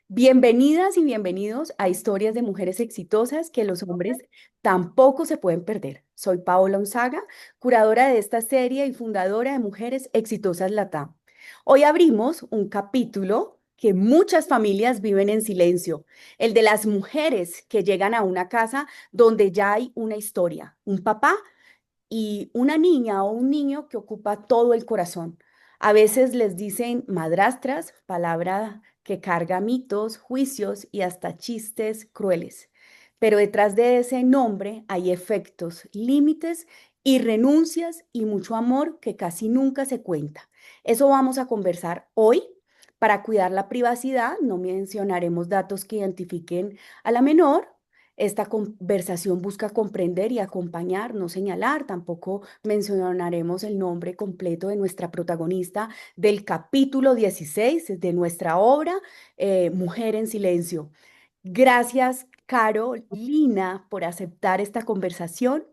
Bienvenidas y bienvenidos a Historias de Mujeres Exitosas que los hombres tampoco se pueden perder. Soy Paola Unzaga, curadora de esta serie y fundadora de Mujeres Exitosas Latam. Hoy abrimos un capítulo que muchas familias viven en silencio, el de las mujeres que llegan a una casa donde ya hay una historia, un papá y una niña o un niño que ocupa todo el corazón. A veces les dicen madrastras, palabra que carga mitos, juicios y hasta chistes crueles. Pero detrás de ese nombre hay efectos, límites y renuncias y mucho amor que casi nunca se cuenta. Eso vamos a conversar hoy. Para cuidar la privacidad, no mencionaremos datos que identifiquen a la menor. Esta conversación busca comprender y acompañar, no señalar. Tampoco mencionaremos el nombre completo de nuestra protagonista del capítulo 16 de nuestra obra, Mujer en Silencio. Gracias, Carolina, por aceptar esta conversación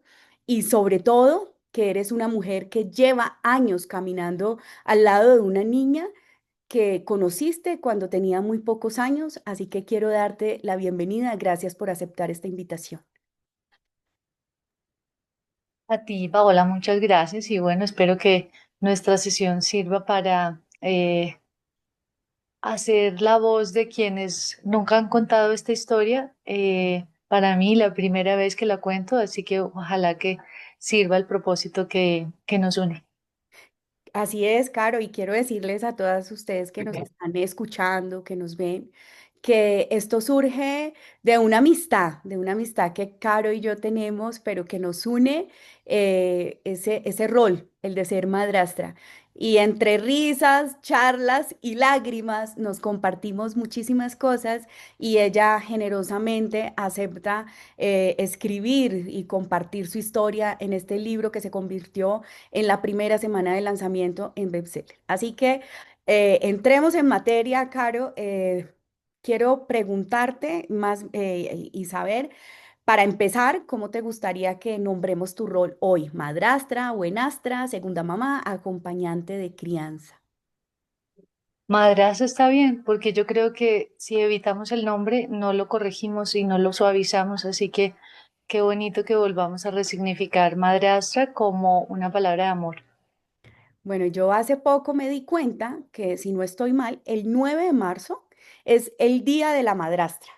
y sobre todo que eres una mujer que lleva años caminando al lado de una niña que conociste cuando tenía muy pocos años, así que quiero darte la bienvenida. Gracias por aceptar esta invitación. A ti, Paola, muchas gracias y bueno, espero que nuestra sesión sirva para hacer la voz de quienes nunca han contado esta historia. Para mí, la primera vez que la cuento, así que ojalá que sirva el propósito que nos une. Así es, Caro, y quiero decirles a todas ustedes que nos están escuchando, que nos ven, que esto surge de una amistad que Caro y yo tenemos, pero que nos une ese rol, el de ser madrastra. Y entre risas, charlas y lágrimas nos compartimos muchísimas cosas y ella generosamente acepta escribir y compartir su historia en este libro que se convirtió en la primera semana de lanzamiento en bestseller. Así que entremos en materia, Caro. Quiero preguntarte más y saber, para empezar, ¿cómo te gustaría que nombremos tu rol hoy? ¿Madrastra, buenastra, segunda mamá, acompañante de crianza? Madrazo está bien, porque yo creo que si evitamos el nombre, no lo corregimos y no lo suavizamos, así que qué bonito que volvamos a resignificar madrastra como una palabra de amor. Bueno, yo hace poco me di cuenta que, si no estoy mal, el 9 de marzo es el Día de la Madrastra.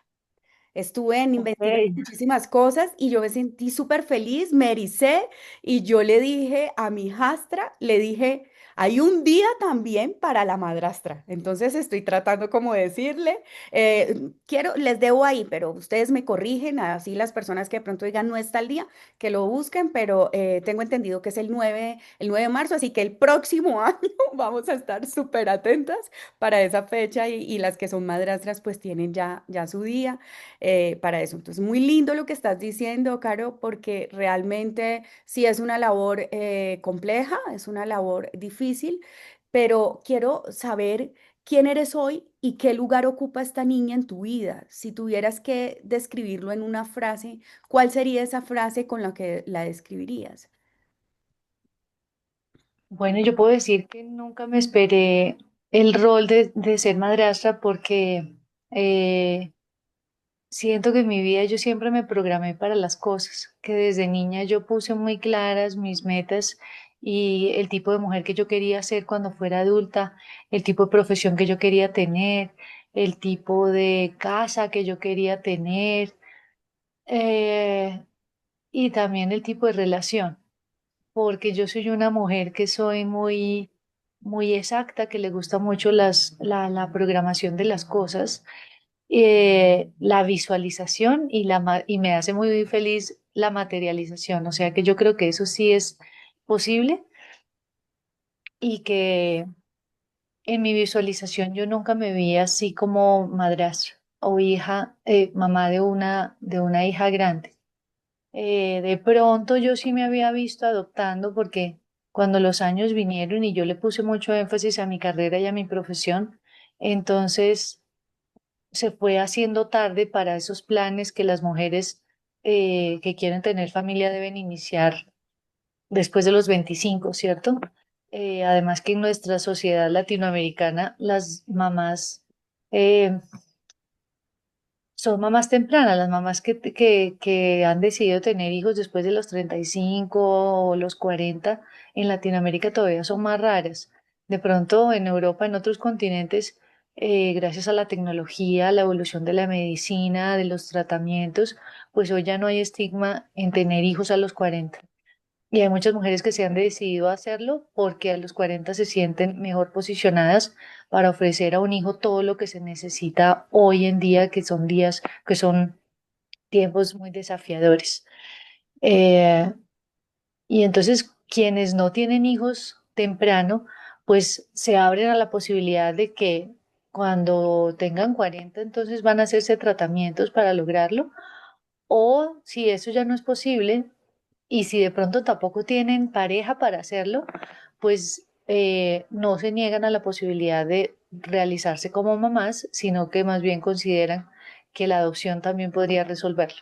Estuve Ok. investigando muchísimas cosas y yo me sentí súper feliz, me ericé y yo le dije a mi hijastra, le dije, hay un día también para la madrastra. Entonces estoy tratando como de decirle, les debo ahí, pero ustedes me corrigen, así las personas que de pronto digan no está el día, que lo busquen, pero tengo entendido que es el nueve de marzo, así que el próximo año vamos a estar súper atentas para esa fecha y las que son madrastras pues tienen ya su día para eso. Entonces, muy lindo lo que estás diciendo, Caro, porque realmente sí es una labor compleja, es una labor difícil, pero quiero saber quién eres hoy y qué lugar ocupa esta niña en tu vida. Si tuvieras que describirlo en una frase, ¿cuál sería esa frase con la que la describirías? Bueno, yo puedo decir que nunca me esperé el rol de ser madrastra porque siento que en mi vida yo siempre me programé para las cosas, que desde niña yo puse muy claras mis metas y el tipo de mujer que yo quería ser cuando fuera adulta, el tipo de profesión que yo quería tener, el tipo de casa que yo quería tener eh, y también el tipo de relación, porque yo soy una mujer que soy muy exacta, que le gusta mucho la programación de las cosas, la visualización y me hace muy feliz la materialización. O sea que yo creo que eso sí es posible y que en mi visualización yo nunca me vi así como madrastra o hija, mamá de una hija grande. De pronto yo sí me había visto adoptando porque cuando los años vinieron y yo le puse mucho énfasis a mi carrera y a mi profesión, entonces se fue haciendo tarde para esos planes que las mujeres que quieren tener familia deben iniciar después de los 25, ¿cierto? Además que en nuestra sociedad latinoamericana las mamás eh, son mamás tempranas, las mamás que han decidido tener hijos después de los 35 o los 40 en Latinoamérica todavía son más raras. De pronto en Europa, en otros continentes, gracias a la tecnología, la evolución de la medicina, de los tratamientos, pues hoy ya no hay estigma en tener hijos a los 40. Y hay muchas mujeres que se han decidido a hacerlo porque a los 40 se sienten mejor posicionadas para ofrecer a un hijo todo lo que se necesita hoy en día, que son días, que son tiempos muy desafiadores. Eh, y entonces quienes no tienen hijos temprano, pues se abren a la posibilidad de que cuando tengan 40 entonces van a hacerse tratamientos para lograrlo. O si eso ya no es posible, y si de pronto tampoco tienen pareja para hacerlo, pues no se niegan a la posibilidad de realizarse como mamás, sino que más bien consideran que la adopción también podría resolverlo.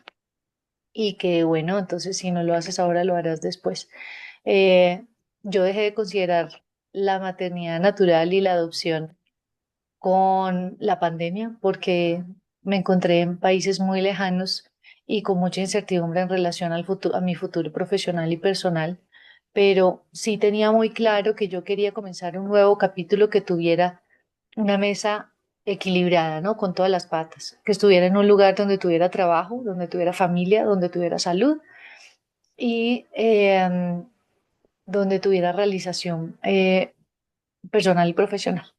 Y que bueno, entonces si no lo haces ahora, lo harás después. Eh, yo dejé de considerar la maternidad natural y la adopción con la pandemia porque me encontré en países muy lejanos y con mucha incertidumbre en relación al futuro, a mi futuro profesional y personal, pero sí tenía muy claro que yo quería comenzar un nuevo capítulo que tuviera una mesa equilibrada, ¿no? Con todas las patas, que estuviera en un lugar donde tuviera trabajo, donde tuviera familia, donde tuviera salud y donde tuviera realización personal y profesional.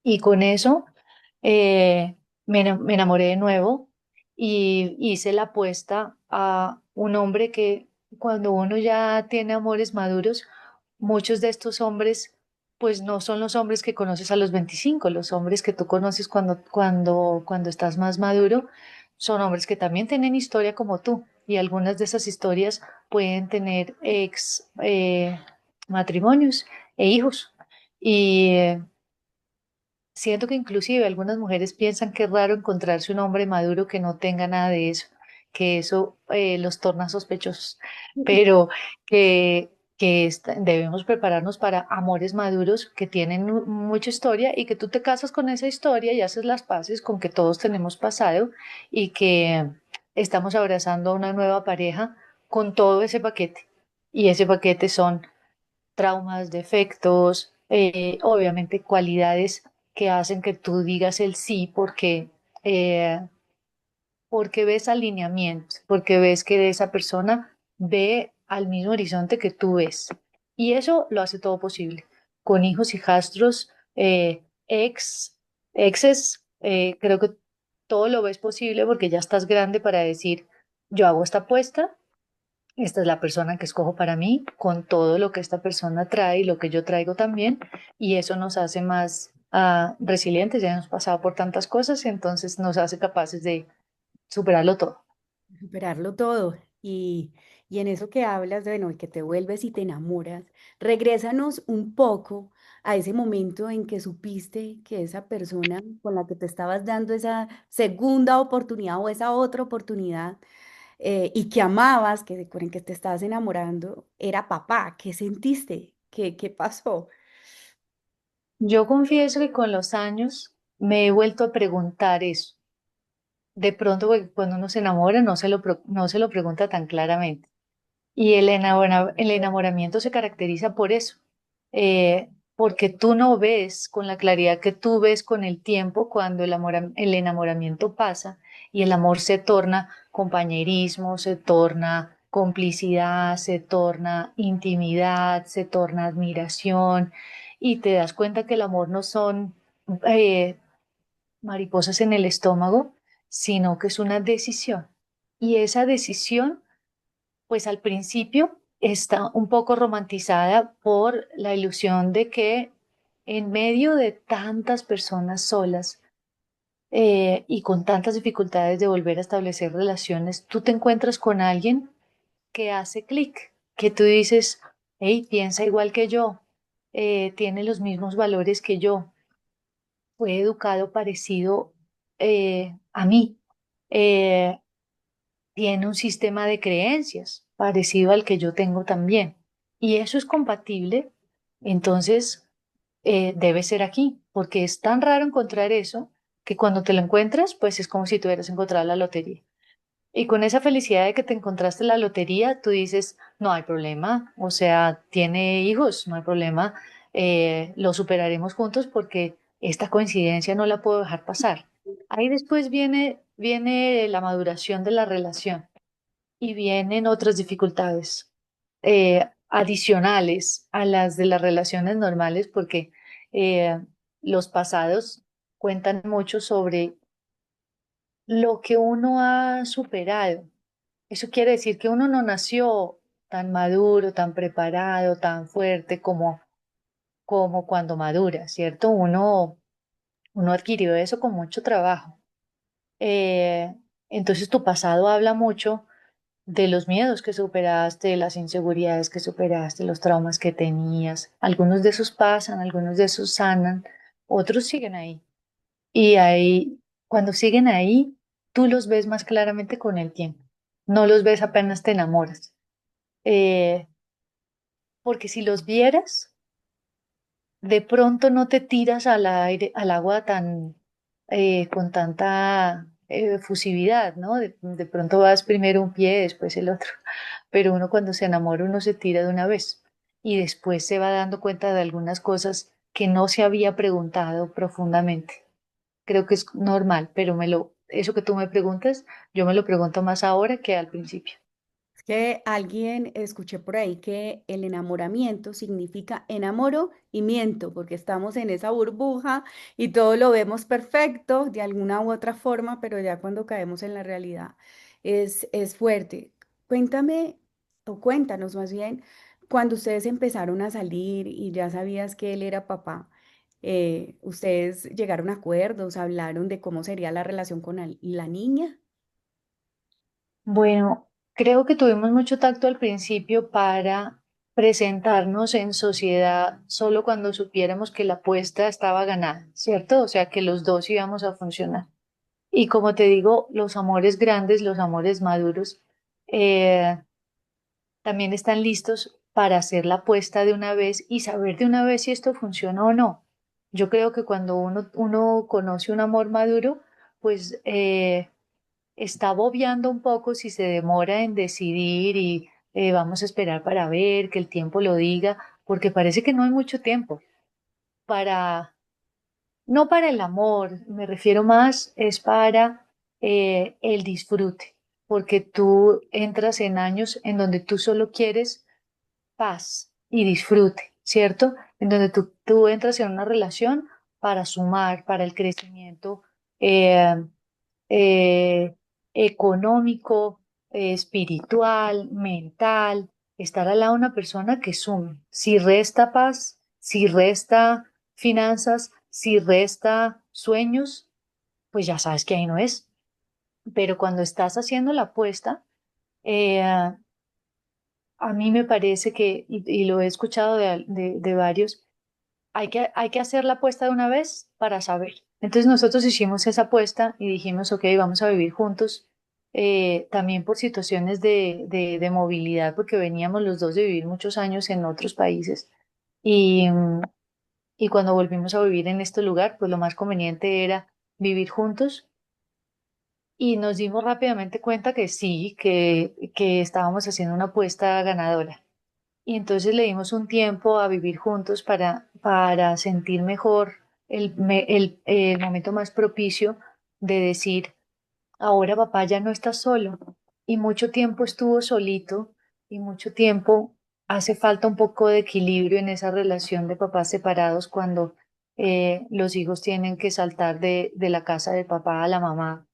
Y con eso me enamoré de nuevo y hice la apuesta a un hombre que cuando uno ya tiene amores maduros, muchos de estos hombres pues no son los hombres que conoces a los 25, los hombres que tú conoces cuando estás más maduro, son hombres que también tienen historia como tú y algunas de esas historias pueden tener ex matrimonios e hijos. Y siento que inclusive algunas mujeres piensan que es raro encontrarse un hombre maduro que no tenga nada de eso, que eso los torna sospechosos, pero debemos prepararnos para amores maduros que tienen mucha historia y que tú te casas con esa historia y haces las paces con que todos tenemos pasado y que estamos abrazando a una nueva pareja con todo ese paquete. Y ese paquete son traumas, defectos, obviamente cualidades que hacen que tú digas el sí eh, porque ves alineamiento, porque ves que esa persona ve al mismo horizonte que tú ves. Y eso lo hace todo posible. Con hijos, hijastros, exes, creo que todo lo ves posible porque ya estás grande para decir, yo hago esta apuesta, esta es la persona que escojo para mí, con todo lo que esta persona trae y lo que yo traigo también, y eso nos hace más resilientes, ya hemos pasado por tantas cosas, entonces nos hace capaces de superarlo todo. Superarlo todo. Y en eso que hablas, bueno, de que te vuelves y te enamoras, regrésanos un poco a ese momento en que supiste que esa persona con la que te estabas dando esa segunda oportunidad o esa otra oportunidad y que amabas, con el que te estabas enamorando, era papá. ¿Qué sentiste? ¿Qué pasó? Yo confieso que con los años me he vuelto a preguntar eso. De pronto, porque cuando uno se enamora, no se lo pregunta tan claramente. Y el enamoramiento se caracteriza por eso, porque tú no ves con la claridad que tú ves con el tiempo cuando el enamoramiento pasa y el amor se torna compañerismo, se torna complicidad, se torna intimidad, se torna admiración y te das cuenta que el amor no son eh, mariposas en el estómago, sino que es una decisión. Y esa decisión pues al principio está un poco romantizada por la ilusión de que en medio de tantas personas solas y con tantas dificultades de volver a establecer relaciones, tú te encuentras con alguien que hace clic, que tú dices, hey, piensa igual que yo, tiene los mismos valores que yo, fue educado parecido a mí. Eh, Tiene un sistema de creencias parecido al que yo tengo también. Y eso es compatible, entonces debe ser aquí, porque es tan raro encontrar eso que cuando te lo encuentras, pues es como si tú hubieras encontrado la lotería. Y con esa felicidad de que te encontraste la lotería, tú dices, no hay problema, o sea, tiene hijos, no hay problema, lo superaremos juntos porque esta coincidencia no la puedo dejar pasar. Ahí después viene la maduración de la relación y vienen otras dificultades adicionales a las de las relaciones normales porque los pasados cuentan mucho sobre lo que uno ha superado. Eso quiere decir que uno no nació tan maduro, tan preparado, tan fuerte como cuando madura, ¿cierto? Uno adquirió eso con mucho trabajo. Eh, entonces tu pasado habla mucho de los miedos que superaste, de las inseguridades que superaste, los traumas que tenías. Algunos de esos pasan, algunos de esos sanan, otros siguen ahí. Y ahí, cuando siguen ahí, tú los ves más claramente con el tiempo. No los ves apenas te enamoras. Eh, Porque si los vieras, de pronto no te tiras al aire, al agua con tanta efusividad, ¿no? De pronto vas primero un pie, después el otro. Pero uno cuando se enamora, uno se tira de una vez y después se va dando cuenta de algunas cosas que no se había preguntado profundamente. Creo que es normal, pero eso que tú me preguntas, yo me lo pregunto más ahora que al principio. Es que alguien escuché por ahí que el enamoramiento significa enamoro y miento, porque estamos en esa burbuja y todo lo vemos perfecto de alguna u otra forma, pero ya cuando caemos en la realidad es fuerte. Cuéntame, o cuéntanos más bien, cuando ustedes empezaron a salir y ya sabías que él era papá, ¿ustedes llegaron a acuerdos, hablaron de cómo sería la relación con la niña? Bueno, creo que tuvimos mucho tacto al principio para presentarnos en sociedad solo cuando supiéramos que la apuesta estaba ganada, ¿cierto? O sea, que los dos íbamos a funcionar. Y como te digo, los amores grandes, los amores maduros, eh, también están listos para hacer la apuesta de una vez y saber de una vez si esto funciona o no. Yo creo que cuando uno conoce un amor maduro, pues está bobeando un poco si se demora en decidir y vamos a esperar para ver, que el tiempo lo diga, porque parece que no hay mucho tiempo para, no para el amor, me refiero más, es para el disfrute, porque tú entras en años en donde tú solo quieres paz y disfrute, ¿cierto? En donde tú entras en una relación para sumar, para el crecimiento eh, eh, económico, espiritual, mental, estar al lado de una persona que sume. Si resta paz, si resta finanzas, si resta sueños, pues ya sabes que ahí no es. Pero cuando estás haciendo la apuesta, a mí me parece que, y lo he escuchado de varios, hay que hacer la apuesta de una vez para saber. Entonces nosotros hicimos esa apuesta y dijimos, ok, vamos a vivir juntos, también por situaciones de movilidad, porque veníamos los dos de vivir muchos años en otros países. Y, y cuando volvimos a vivir en este lugar, pues lo más conveniente era vivir juntos. Y nos dimos rápidamente cuenta que sí, que estábamos haciendo una apuesta ganadora. Y entonces le dimos un tiempo a vivir juntos para sentir mejor el momento más propicio de decir, ahora papá ya no está solo. Y mucho tiempo estuvo solito y mucho tiempo hace falta un poco de equilibrio en esa relación de papás separados cuando los hijos tienen que saltar de la casa de papá a la mamá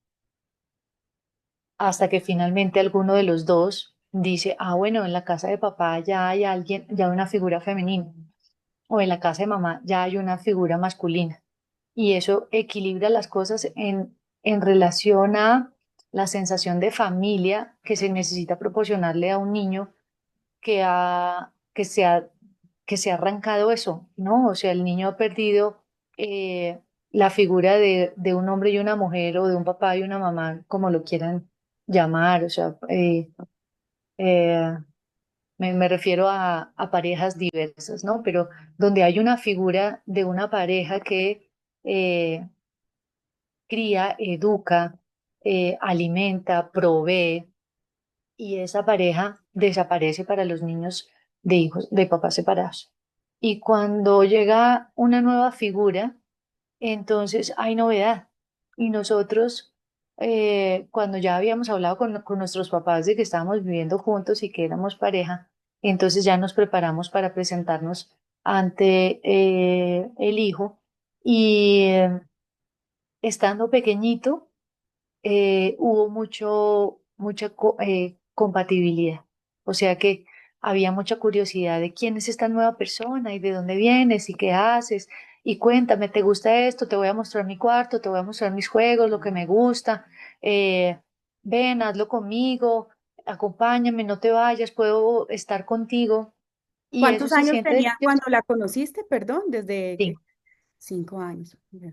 hasta que finalmente alguno de los dos dice, ah, bueno, en la casa de papá ya hay alguien, ya hay una figura femenina, o en la casa de mamá ya hay una figura masculina. Y eso equilibra las cosas en relación a la sensación de familia que se necesita proporcionarle a un niño que ha, que se ha, que se ha arrancado eso, ¿no? O sea, el niño ha perdido la figura de un hombre y una mujer o de un papá y una mamá, como lo quieran llamar, o sea, eh, me refiero a parejas diversas, ¿no? Pero donde hay una figura de una pareja eh, cría, educa, alimenta, provee, y esa pareja desaparece para los niños de hijos de papás separados. Y cuando llega una nueva figura, entonces hay novedad. Y nosotros, cuando ya habíamos hablado con nuestros papás de que estábamos viviendo juntos y que éramos pareja, entonces ya nos preparamos para presentarnos ante el hijo. Y estando pequeñito, hubo mucha compatibilidad. O sea que había mucha curiosidad de quién es esta nueva persona y de dónde vienes y qué haces. Y cuéntame, ¿te gusta esto? Te voy a mostrar mi cuarto, te voy a mostrar mis juegos, lo que me gusta. Eh, ven, hazlo conmigo, acompáñame, no te vayas, puedo estar contigo. Y eso ¿Cuántos se años siente tenía delicioso. cuando la conociste? Perdón, desde Sí. que 5 años. Ya.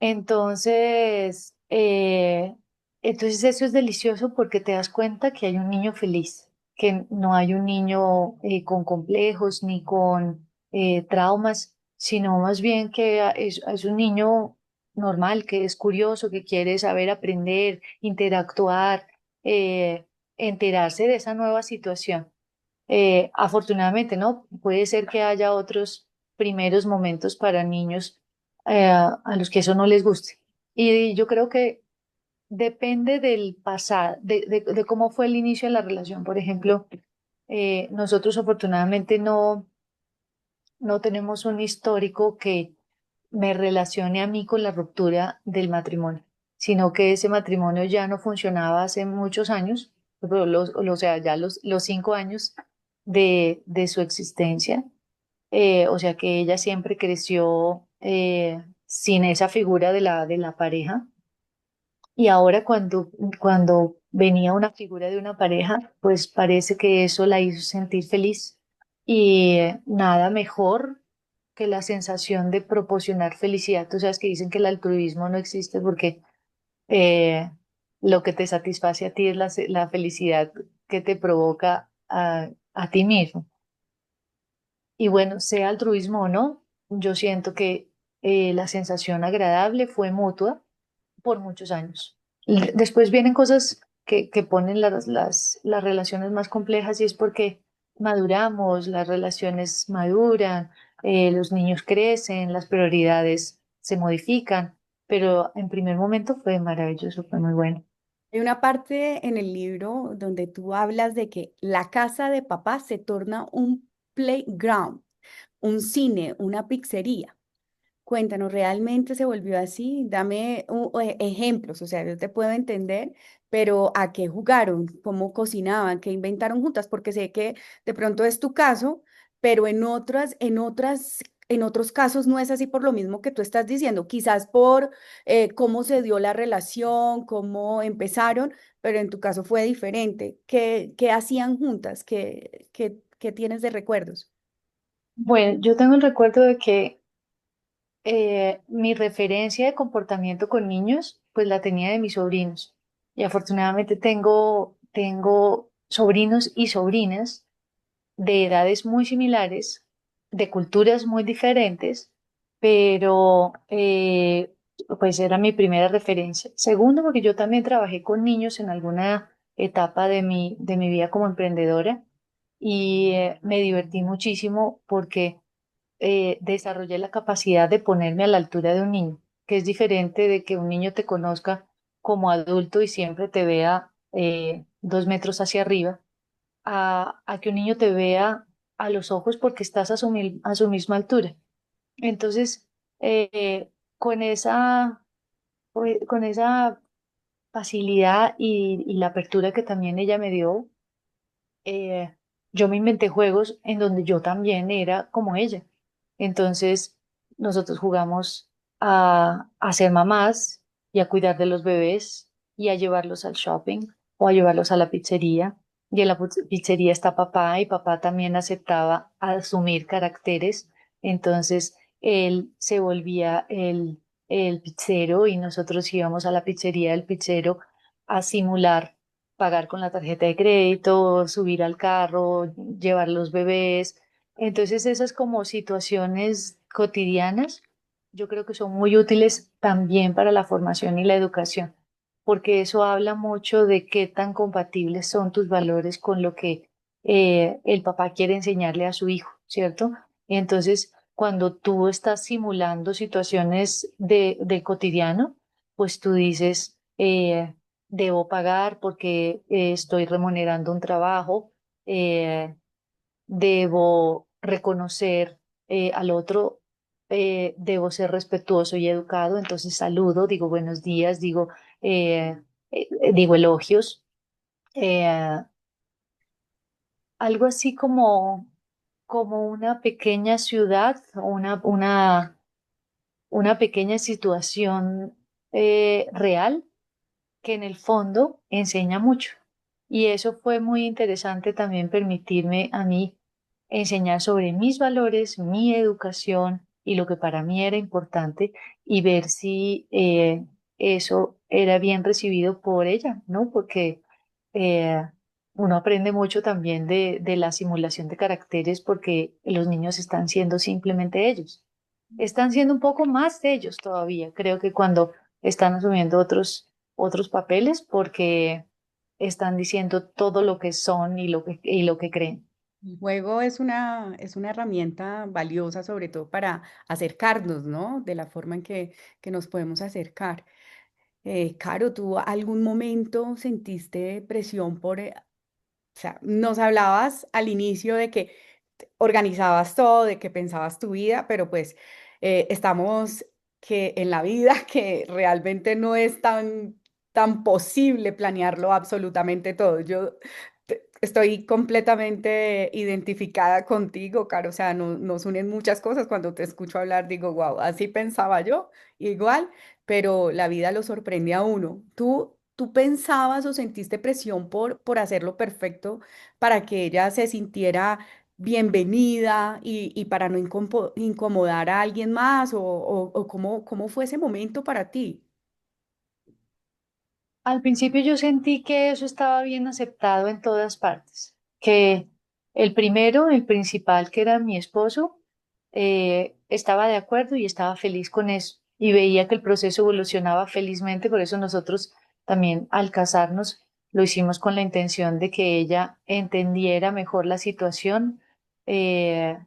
Entonces, entonces eso es delicioso porque te das cuenta que hay un niño feliz, que no hay un niño con complejos ni con traumas, sino más bien que es un niño normal, que es curioso, que quiere saber aprender, interactuar, eh, enterarse de esa nueva situación. Afortunadamente, ¿no? Puede ser que haya otros primeros momentos para niños a los que eso no les guste. Y yo creo que depende del pasado, de cómo fue el inicio de la relación. Por ejemplo, nosotros afortunadamente no tenemos un histórico que me relacione a mí con la ruptura del matrimonio, sino que ese matrimonio ya no funcionaba hace muchos años, pero o sea, ya los 5 años de su existencia. O sea que ella siempre creció sin esa figura de la pareja. Y ahora cuando venía una figura de una pareja, pues parece que eso la hizo sentir feliz. Y nada mejor que la sensación de proporcionar felicidad. Tú sabes que dicen que el altruismo no existe porque eh, lo que te satisface a ti es la felicidad que te provoca a ti mismo. Y bueno, sea altruismo o no, yo siento que la sensación agradable fue mutua por muchos años. Después vienen cosas que ponen las relaciones más complejas y es porque maduramos, las relaciones maduran, los niños crecen, las prioridades se modifican, pero en primer momento fue maravilloso, fue muy bueno. Hay una parte en el libro donde tú hablas de que la casa de papá se torna un playground, un cine, una pizzería. Cuéntanos, ¿realmente se volvió así? Dame ejemplos, o sea, yo te puedo entender, pero ¿a qué jugaron? ¿Cómo cocinaban? ¿Qué inventaron juntas? Porque sé que de pronto es tu caso, pero en otros casos no es así por lo mismo que tú estás diciendo, quizás por cómo se dio la relación, cómo empezaron, pero en tu caso fue diferente. ¿Qué hacían juntas? ¿Qué tienes de recuerdos? Bueno, yo tengo el recuerdo de que mi referencia de comportamiento con niños, pues la tenía de mis sobrinos. Y afortunadamente tengo sobrinos y sobrinas de edades muy similares, de culturas muy diferentes, pero pues era mi primera referencia. Segundo, porque yo también trabajé con niños en alguna etapa de mi vida como emprendedora y me divertí muchísimo porque desarrollé la capacidad de ponerme a la altura de un niño, que es diferente de que un niño te conozca como adulto y siempre te vea 2 metros hacia arriba, a que un niño te vea a los ojos porque estás a su misma altura. Entonces, con esa facilidad y la apertura que también ella me dio, eh, yo me inventé juegos en donde yo también era como ella. Entonces, nosotros jugamos a ser mamás y a cuidar de los bebés y a llevarlos al shopping o a llevarlos a la pizzería. Y en la pizzería está papá y papá también aceptaba asumir caracteres. Entonces, él se volvía el pizzero y nosotros íbamos a la pizzería del pizzero a simular pagar con la tarjeta de crédito, subir al carro, llevar los bebés. Entonces esas como situaciones cotidianas yo creo que son muy útiles también para la formación y la educación, porque eso habla mucho de qué tan compatibles son tus valores con lo que el papá quiere enseñarle a su hijo, ¿cierto? Entonces, cuando tú estás simulando situaciones del cotidiano, pues tú dices, debo pagar porque estoy remunerando un trabajo, eh, debo reconocer al otro, debo ser respetuoso y educado, entonces saludo, digo buenos días, digo elogios, eh, algo así como una pequeña ciudad, una pequeña situación real que en el fondo enseña mucho. Y eso fue muy interesante también permitirme a mí enseñar sobre mis valores, mi educación y lo que para mí era importante y ver si eso era bien recibido por ella, ¿no? Porque eh, uno aprende mucho también de la simulación de caracteres porque los niños están siendo simplemente ellos. Están siendo un poco más de ellos todavía, creo que cuando están asumiendo otros papeles porque están diciendo todo lo que son y lo que creen. El juego es una herramienta valiosa, sobre todo para acercarnos, ¿no? De la forma en que nos podemos acercar. Caro, ¿tú algún momento sentiste presión o sea, nos hablabas al inicio de que organizabas todo, de que pensabas tu vida, pero pues estamos que en la vida que realmente no es tan posible planearlo absolutamente todo. Yo estoy completamente identificada contigo, Caro, o sea, nos unen muchas cosas. Cuando te escucho hablar, digo, wow, así pensaba yo, igual, pero la vida lo sorprende a uno. ¿Tú pensabas o sentiste presión por hacerlo perfecto para que ella se sintiera bienvenida y para no incomodar a alguien más o cómo fue ese momento para ti? Al principio yo sentí que eso estaba bien aceptado en todas partes, que el primero, el principal, que era mi esposo, estaba de acuerdo y estaba feliz con eso y veía que el proceso evolucionaba felizmente, por eso nosotros también al casarnos lo hicimos con la intención de que ella entendiera mejor eh,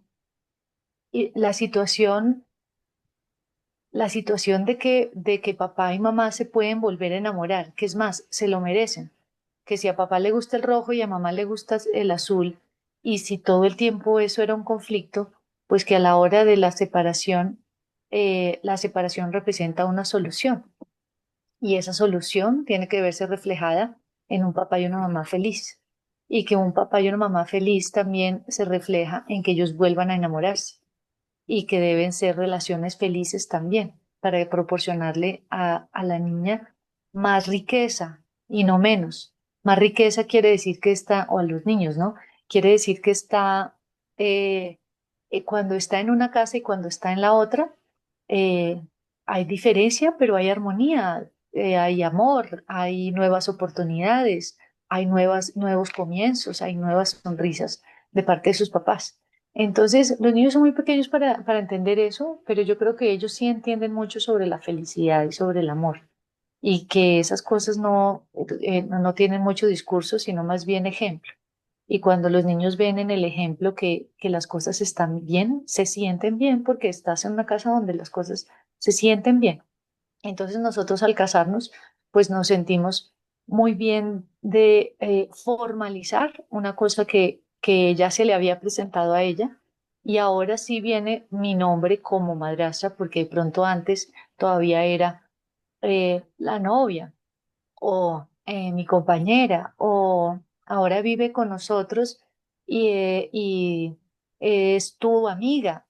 y la situación de que papá y mamá se pueden volver a enamorar, que es más, se lo merecen, que si a papá le gusta el rojo y a mamá le gusta el azul, y si todo el tiempo eso era un conflicto, pues que a la hora de la separación representa una solución, y esa solución tiene que verse reflejada en un papá y una mamá feliz, y que un papá y una mamá feliz también se refleja en que ellos vuelvan a enamorarse y que deben ser relaciones felices también, para proporcionarle a la niña más riqueza y no menos. Más riqueza quiere decir que está, o a los niños, ¿no? Quiere decir que está, cuando está en una casa y cuando está en la otra, eh, hay diferencia, pero hay armonía, hay amor, hay nuevas oportunidades, hay nuevos comienzos, hay nuevas sonrisas de parte de sus papás. Entonces, los niños son muy pequeños para entender eso, pero yo creo que ellos sí entienden mucho sobre la felicidad y sobre el amor, y que esas cosas no tienen mucho discurso, sino más bien ejemplo. Y cuando los niños ven en el ejemplo que las cosas están bien, se sienten bien porque estás en una casa donde las cosas se sienten bien. Entonces nosotros al casarnos, pues nos sentimos muy bien de formalizar una cosa que ya se le había presentado a ella, y ahora sí viene mi nombre como madrastra, porque de pronto antes todavía era la novia o mi compañera, o ahora vive con nosotros y es tu amiga.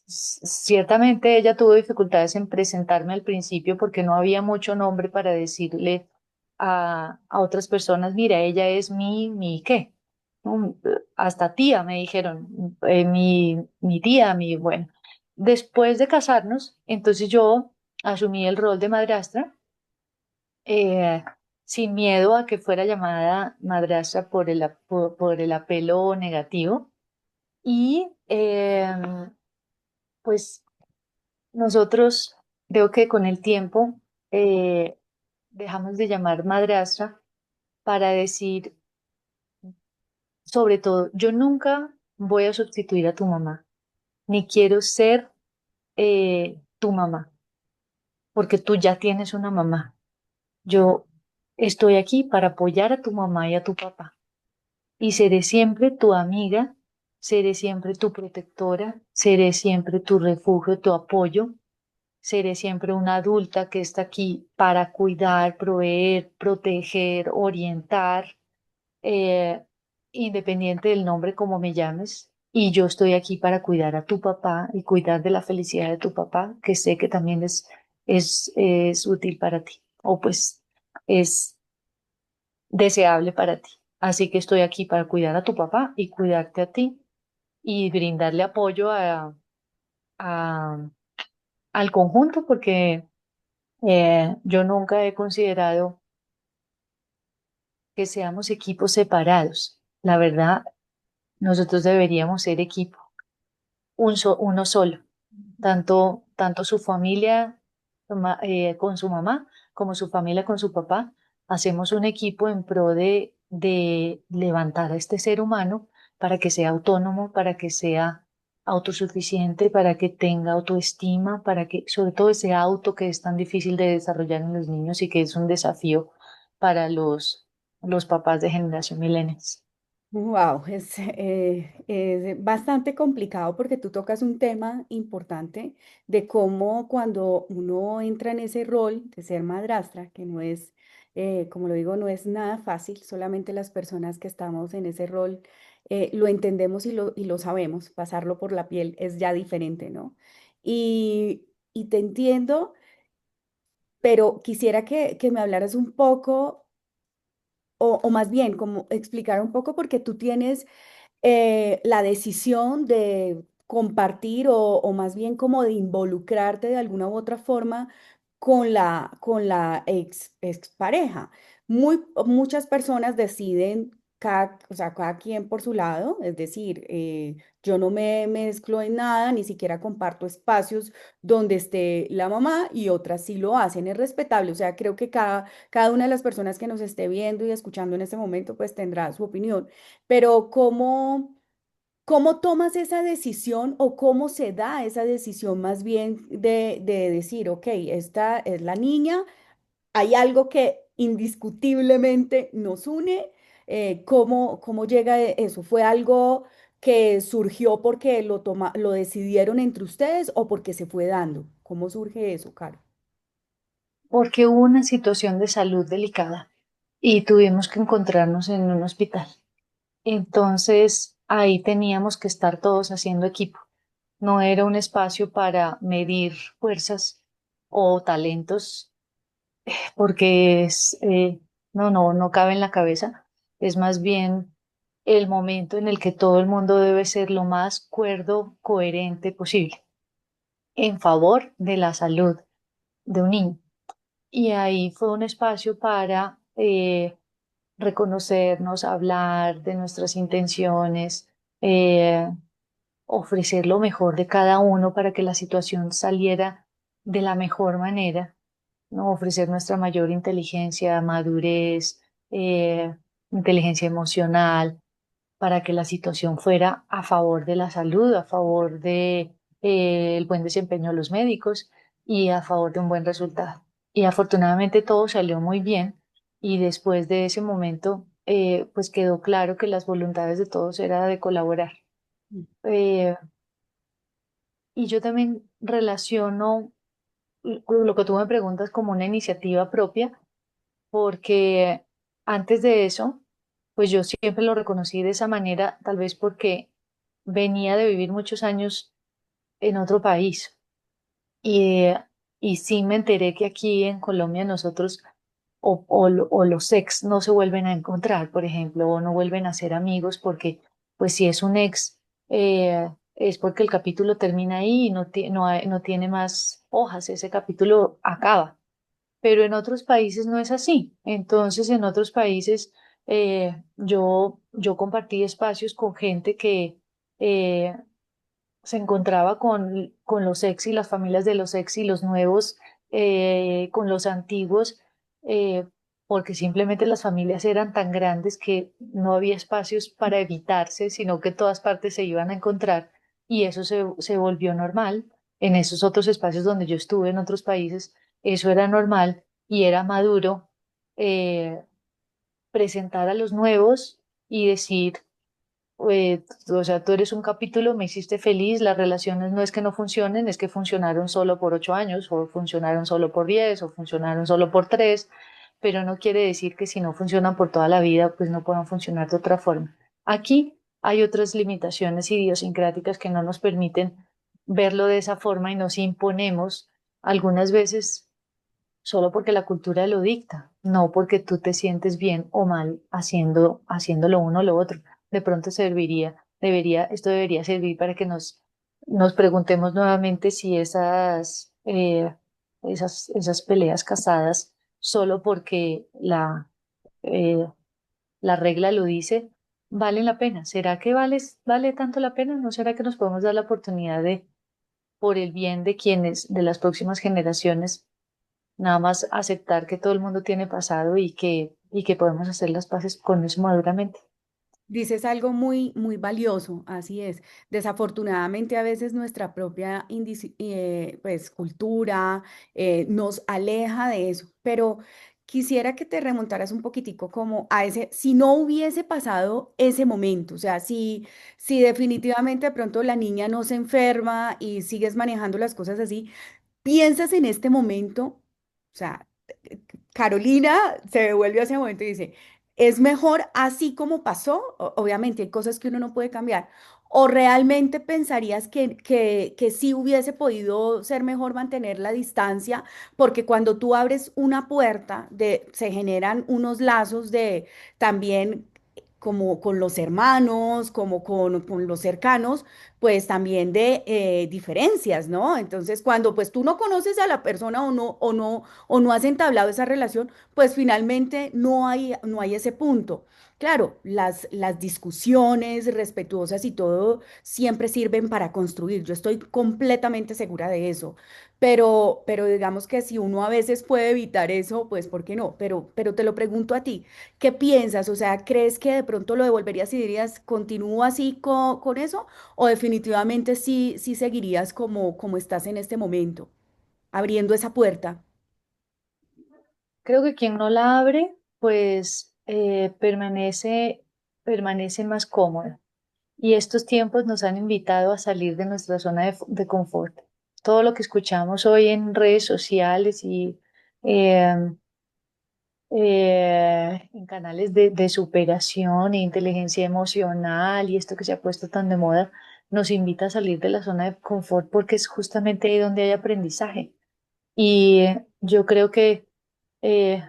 Ciertamente ella tuvo dificultades en presentarme al principio porque no había mucho nombre para decirle a otras personas, mira, ella es mi ¿qué? Mm, Hasta tía me dijeron, mi tía, bueno. Después de casarnos, entonces yo asumí el rol de madrastra, eh, sin miedo a que fuera llamada madrastra por el apelo negativo. Y pues Nosotros, creo que con el tiempo, eh, dejamos de llamar madrastra para decir, sobre todo, yo nunca voy a sustituir a tu mamá, ni quiero ser tu mamá, porque tú ya tienes una mamá. Yo estoy aquí para apoyar a tu mamá y a tu papá y seré siempre tu amiga, seré siempre tu protectora, seré siempre tu refugio, tu apoyo, seré siempre una adulta que está aquí para cuidar, proveer, proteger, orientar, eh, independiente del nombre como me llames. Y yo estoy aquí para cuidar a tu papá y cuidar de la felicidad de tu papá, que sé que también es útil para ti, o pues es deseable para ti. Así que estoy aquí para cuidar a tu papá y cuidarte a ti y brindarle apoyo a- al conjunto, porque yo nunca he considerado que seamos equipos separados. La verdad, nosotros deberíamos ser equipo, uno solo, tanto su familia con su mamá como su familia con su papá. Hacemos un equipo en pro de levantar a este ser humano para que sea autónomo, para que sea autosuficiente, para que tenga autoestima, para que, sobre todo ese auto que es tan difícil de desarrollar en los niños y que es un desafío para los papás de generación millennials. Wow, es bastante complicado porque tú tocas un tema importante de cómo cuando uno entra en ese rol de ser madrastra, que no es, como lo digo, no es nada fácil, solamente las personas que estamos en ese rol lo entendemos y lo sabemos, pasarlo por la piel es ya diferente, ¿no? Y te entiendo, pero quisiera que me hablaras un poco, o más bien, como explicar un poco, porque tú tienes la decisión de compartir o más bien como de involucrarte de alguna u otra forma con la expareja. Muchas personas deciden, o sea, cada quien por su lado, es decir, yo no me mezclo en nada, ni siquiera comparto espacios donde esté la mamá y otras sí lo hacen, es respetable, o sea, creo que cada una de las personas que nos esté viendo y escuchando en este momento pues tendrá su opinión. Pero ¿cómo tomas esa decisión o cómo se da esa decisión más bien de decir, ok, esta es la niña, hay algo que indiscutiblemente nos une? ¿Cómo llega eso? ¿Fue algo que surgió porque lo decidieron entre ustedes o porque se fue dando? ¿Cómo surge eso, Caro? Porque hubo una situación de salud delicada y tuvimos que encontrarnos en un hospital. Entonces, ahí teníamos que estar todos haciendo equipo. No era un espacio para medir fuerzas o talentos, porque no cabe en la cabeza. Es más bien el momento en el que todo el mundo debe ser lo más cuerdo, coherente posible, en favor de la salud de un niño. Y ahí fue un espacio para reconocernos, hablar de nuestras intenciones, eh, ofrecer lo mejor de cada uno para que la situación saliera de la mejor manera, ¿no? Ofrecer nuestra mayor inteligencia, madurez, inteligencia emocional, para que la situación fuera a favor de la salud, a favor de, el buen desempeño de los médicos y a favor de un buen resultado. Y afortunadamente todo salió muy bien y después de ese momento, pues quedó claro que las voluntades de todos era de colaborar. Eh, y yo también relaciono lo que tú me preguntas como una iniciativa propia, porque antes de eso, pues yo siempre lo reconocí de esa manera, tal vez porque venía de vivir muchos años en otro país y, y sí me enteré que aquí en Colombia nosotros o los ex no se vuelven a encontrar, por ejemplo, o no vuelven a ser amigos porque pues si es un ex es porque el capítulo termina ahí y no tiene más hojas, ese capítulo acaba, pero en otros países no es así. Entonces, en otros países yo compartí espacios con gente que se encontraba con los ex y las familias de los ex y los nuevos con los antiguos, eh, porque simplemente las familias eran tan grandes que no había espacios para evitarse, sino que todas partes se iban a encontrar y eso se volvió normal. En esos otros espacios donde yo estuve en otros países, eso era normal y era maduro eh, presentar a los nuevos y decir o sea, tú eres un capítulo, me hiciste feliz, las relaciones no es que no funcionen, es que funcionaron solo por 8 años, o funcionaron solo por 10, o funcionaron solo por 3, pero no quiere decir que si no funcionan por toda la vida, pues no puedan funcionar de otra forma. Aquí hay otras limitaciones idiosincráticas que no nos permiten verlo de esa forma y nos imponemos algunas veces solo porque la cultura lo dicta, no porque tú te sientes bien o mal haciendo lo uno o lo otro. De pronto esto debería servir para que nos preguntemos nuevamente si esas peleas casadas, solo porque eh, la regla lo dice, valen la pena. ¿Será que vale tanto la pena? ¿No será que nos podemos dar la oportunidad de, por el bien de de las próximas generaciones, nada más aceptar que todo el mundo tiene pasado y que podemos hacer las paces con eso maduramente? Dices algo muy, muy valioso, así es. Desafortunadamente a veces nuestra propia pues, cultura nos aleja de eso, pero quisiera que te remontaras un poquitico como a ese, si no hubiese pasado ese momento, o sea, si definitivamente de pronto la niña no se enferma y sigues manejando las cosas así, piensas en este momento, o sea, Carolina se devuelve a ese momento y dice, ¿es mejor así como pasó? Obviamente hay cosas que uno no puede cambiar. ¿O realmente pensarías que sí hubiese podido ser mejor mantener la distancia? Porque cuando tú abres una puerta, se generan unos lazos de también como con los hermanos, como con los cercanos, pues también de diferencias, ¿no? Entonces, cuando pues tú no conoces a la persona o no has entablado esa relación, pues finalmente no hay ese punto. Claro, las discusiones respetuosas y todo siempre sirven para construir. Yo estoy completamente segura de eso. Pero digamos que si uno a veces puede evitar eso, pues ¿por qué no? Pero te lo pregunto a ti, ¿qué piensas? O sea, ¿crees que de pronto lo devolverías y dirías, continúo así con eso? ¿O definitivamente sí seguirías como estás en este momento, abriendo esa puerta? Creo que quien no la abre, pues permanece más cómodo. Y estos tiempos nos han invitado a salir de nuestra zona de confort. Todo lo que escuchamos hoy en redes sociales y eh, en canales de superación e inteligencia emocional y esto que se ha puesto tan de moda, nos invita a salir de la zona de confort porque es justamente ahí donde hay aprendizaje. Y yo creo que eh,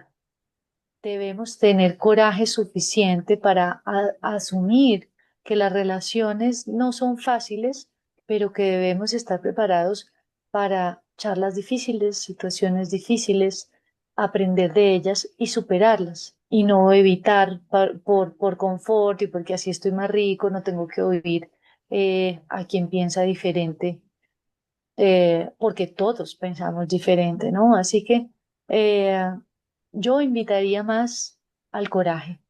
debemos tener coraje suficiente para asumir que las relaciones no son fáciles, pero que debemos estar preparados para charlas difíciles, situaciones difíciles, aprender de ellas y superarlas, y no evitar por confort y porque así estoy más rico, no tengo que oír a quien piensa diferente, porque todos pensamos diferente, ¿no? Así que eh, yo invitaría más al coraje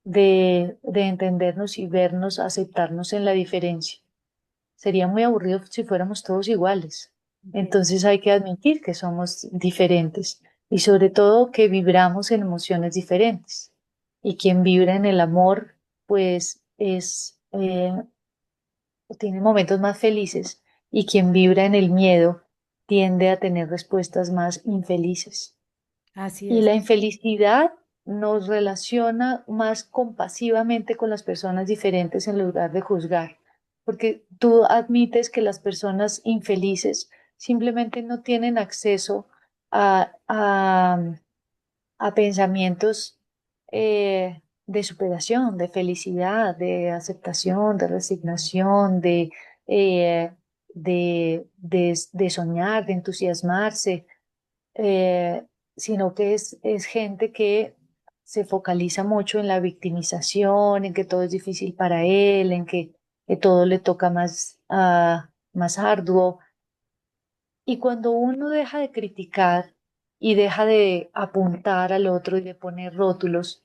de entendernos y vernos, aceptarnos en la diferencia. Sería muy aburrido si fuéramos todos iguales. Ok. Entonces hay que admitir que somos diferentes y sobre todo que vibramos en emociones diferentes. Y quien vibra en el amor, pues tiene momentos más felices y quien vibra en el miedo tiende a tener respuestas más infelices. Así Y es. la infelicidad nos relaciona más compasivamente con las personas diferentes en lugar de juzgar, porque tú admites que las personas infelices simplemente no tienen acceso a pensamientos de superación, de felicidad, de aceptación, de resignación, eh, de soñar, de entusiasmarse, sino que es gente que se focaliza mucho en la victimización, en que todo es difícil para él, en que todo le toca más. más arduo. Y cuando uno deja de criticar y deja de apuntar al otro y de poner rótulos,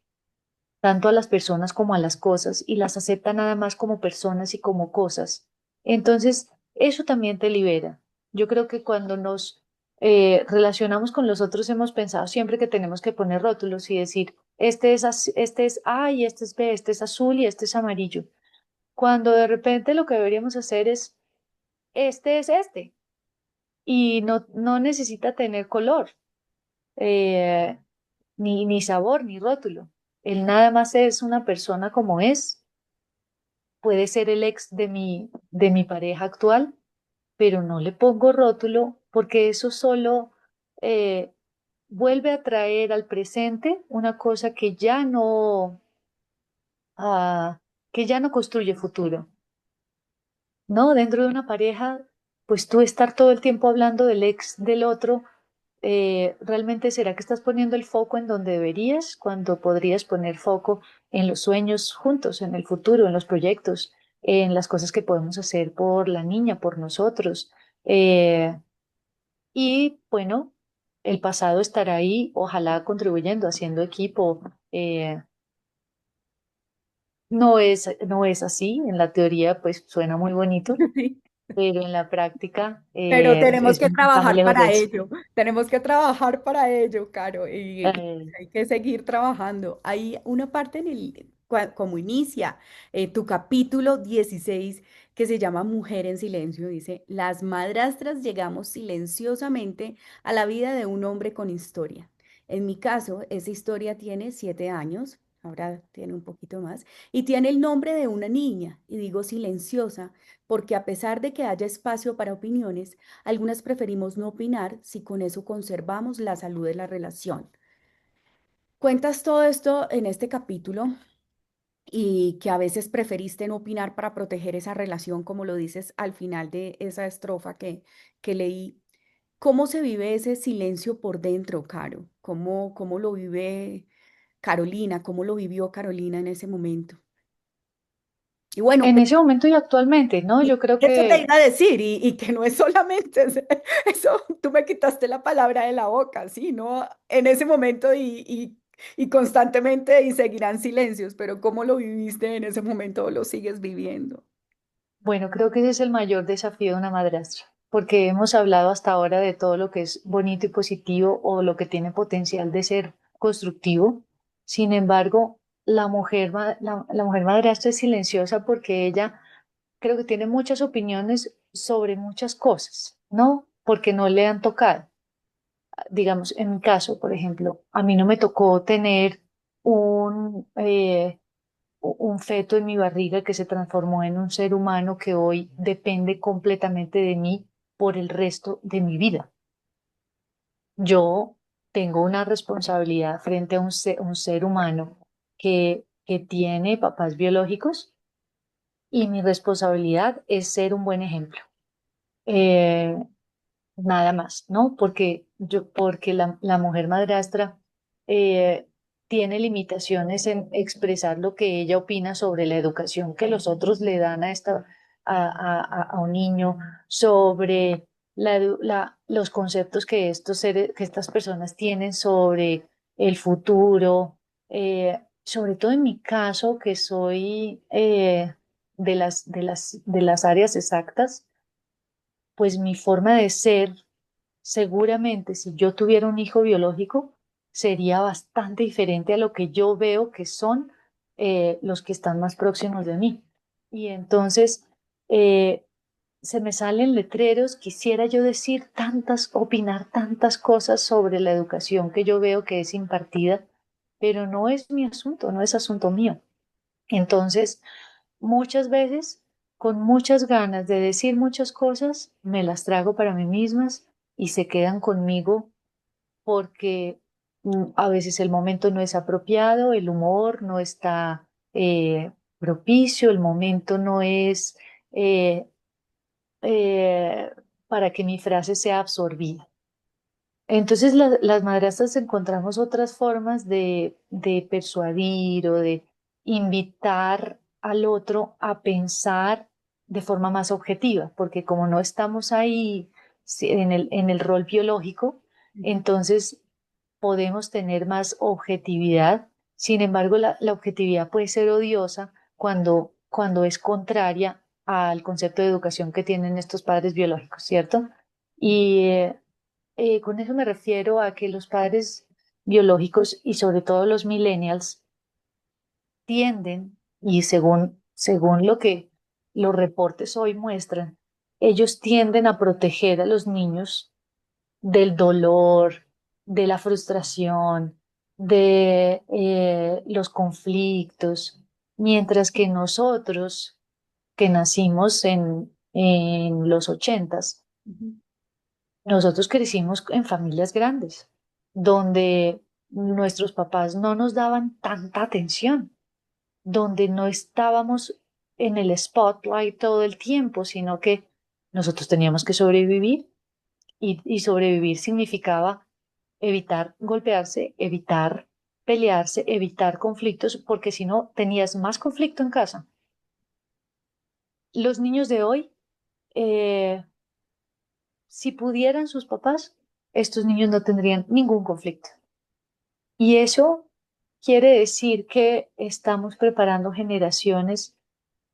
tanto a las personas como a las cosas, y las acepta nada más como personas y como cosas, entonces eso también te libera. Yo creo que cuando nos relacionamos con los otros hemos pensado siempre que tenemos que poner rótulos y decir, este es A y este es B, este es azul y este es amarillo, cuando de repente lo que deberíamos hacer es este, y no necesita tener color, eh, ni sabor, ni rótulo. Él nada más es una persona como es, puede ser el ex de mi pareja actual, pero no le pongo rótulo porque eso solo eh, vuelve a traer al presente una cosa ah, que ya no construye futuro, ¿no? Dentro de una pareja, pues tú estar todo el tiempo hablando del ex del otro, ¿realmente será que estás poniendo el foco en donde deberías, cuando podrías poner foco en los sueños juntos, en el futuro, en los proyectos, en las cosas que podemos hacer por la niña, por nosotros? Eh, y bueno, el pasado estará ahí, ojalá contribuyendo, haciendo equipo. No es así, en la teoría pues suena muy bonito, Sí. pero en la práctica Pero tenemos que está muy trabajar lejos de para eso. ello, tenemos que trabajar para ello, Caro, y Eh, hay que seguir trabajando. Hay una parte en como inicia tu capítulo 16 que se llama Mujer en Silencio, dice, las madrastras llegamos silenciosamente a la vida de un hombre con historia. En mi caso, esa historia tiene 7 años, ahora tiene un poquito más, y tiene el nombre de una niña, y digo silenciosa porque a pesar de que haya espacio para opiniones, algunas preferimos no opinar si con eso conservamos la salud de la relación. Cuentas todo esto en este capítulo y que a veces preferiste no opinar para proteger esa relación, como lo dices al final de esa estrofa que leí. ¿Cómo se vive ese silencio por dentro, Caro? ¿Cómo lo vive Carolina? ¿Cómo lo vivió Carolina en ese momento? Y bueno, en ese momento y actualmente, ¿no? y Yo creo eso te que, iba a decir, y que no es solamente eso, tú me quitaste la palabra de la boca, sí, ¿no? En ese momento y constantemente y seguirán silencios, pero ¿cómo lo viviste en ese momento o lo sigues viviendo? bueno, creo que ese es el mayor desafío de una madrastra, porque hemos hablado hasta ahora de todo lo que es bonito y positivo o lo que tiene potencial de ser constructivo. Sin embargo, la mujer madrastra es silenciosa porque ella creo que tiene muchas opiniones sobre muchas cosas, ¿no? Porque no le han tocado. Digamos, en mi caso, por ejemplo, a mí no me tocó tener un feto en mi barriga que se transformó en un ser humano que hoy depende completamente de mí por el resto de mi vida. Yo tengo una responsabilidad frente a un ser humano que tiene papás biológicos y mi responsabilidad es ser un buen ejemplo. Eh, Nada más, ¿no? Porque la mujer madrastra eh, tiene limitaciones en expresar lo que ella opina sobre la educación que los otros le dan a un niño, sobre los conceptos que que estas personas tienen sobre el futuro, sobre todo en mi caso, que soy de las áreas exactas, pues mi forma de ser, seguramente si yo tuviera un hijo biológico, sería bastante diferente a lo que yo veo que son los que están más próximos de mí. Y entonces eh, se me salen letreros, quisiera yo decir tantas, opinar tantas cosas sobre la educación que yo veo que es impartida, pero no es mi asunto, no es asunto mío. Entonces, muchas veces, con muchas ganas de decir muchas cosas, me las trago para mí mismas y se quedan conmigo porque a veces el momento no es apropiado, el humor no está propicio, el momento no es eh, eh, para que mi frase sea absorbida. Entonces las madrastras encontramos otras formas de persuadir o de invitar al otro a pensar de forma más objetiva, porque como no estamos ahí en el rol biológico, Ujú, entonces podemos tener más objetividad. Sin embargo, la objetividad puede ser odiosa cuando es contraria al concepto de educación que tienen estos padres biológicos, ¿cierto? Y con eso me refiero a que los padres biológicos y sobre todo los millennials tienden, y según lo que los reportes hoy muestran, ellos tienden a proteger a los niños del dolor, de la frustración, de los conflictos, mientras que nosotros, que nacimos en los ochentas, ujú, nosotros crecimos en familias grandes, donde nuestros papás no nos daban tanta atención, donde no estábamos en el spotlight todo el tiempo, sino que nosotros teníamos que sobrevivir y sobrevivir significaba evitar golpearse, evitar pelearse, evitar conflictos, porque si no tenías más conflicto en casa. Los niños de hoy, eh, si pudieran sus papás, estos niños no tendrían ningún conflicto. Y eso quiere decir que estamos preparando generaciones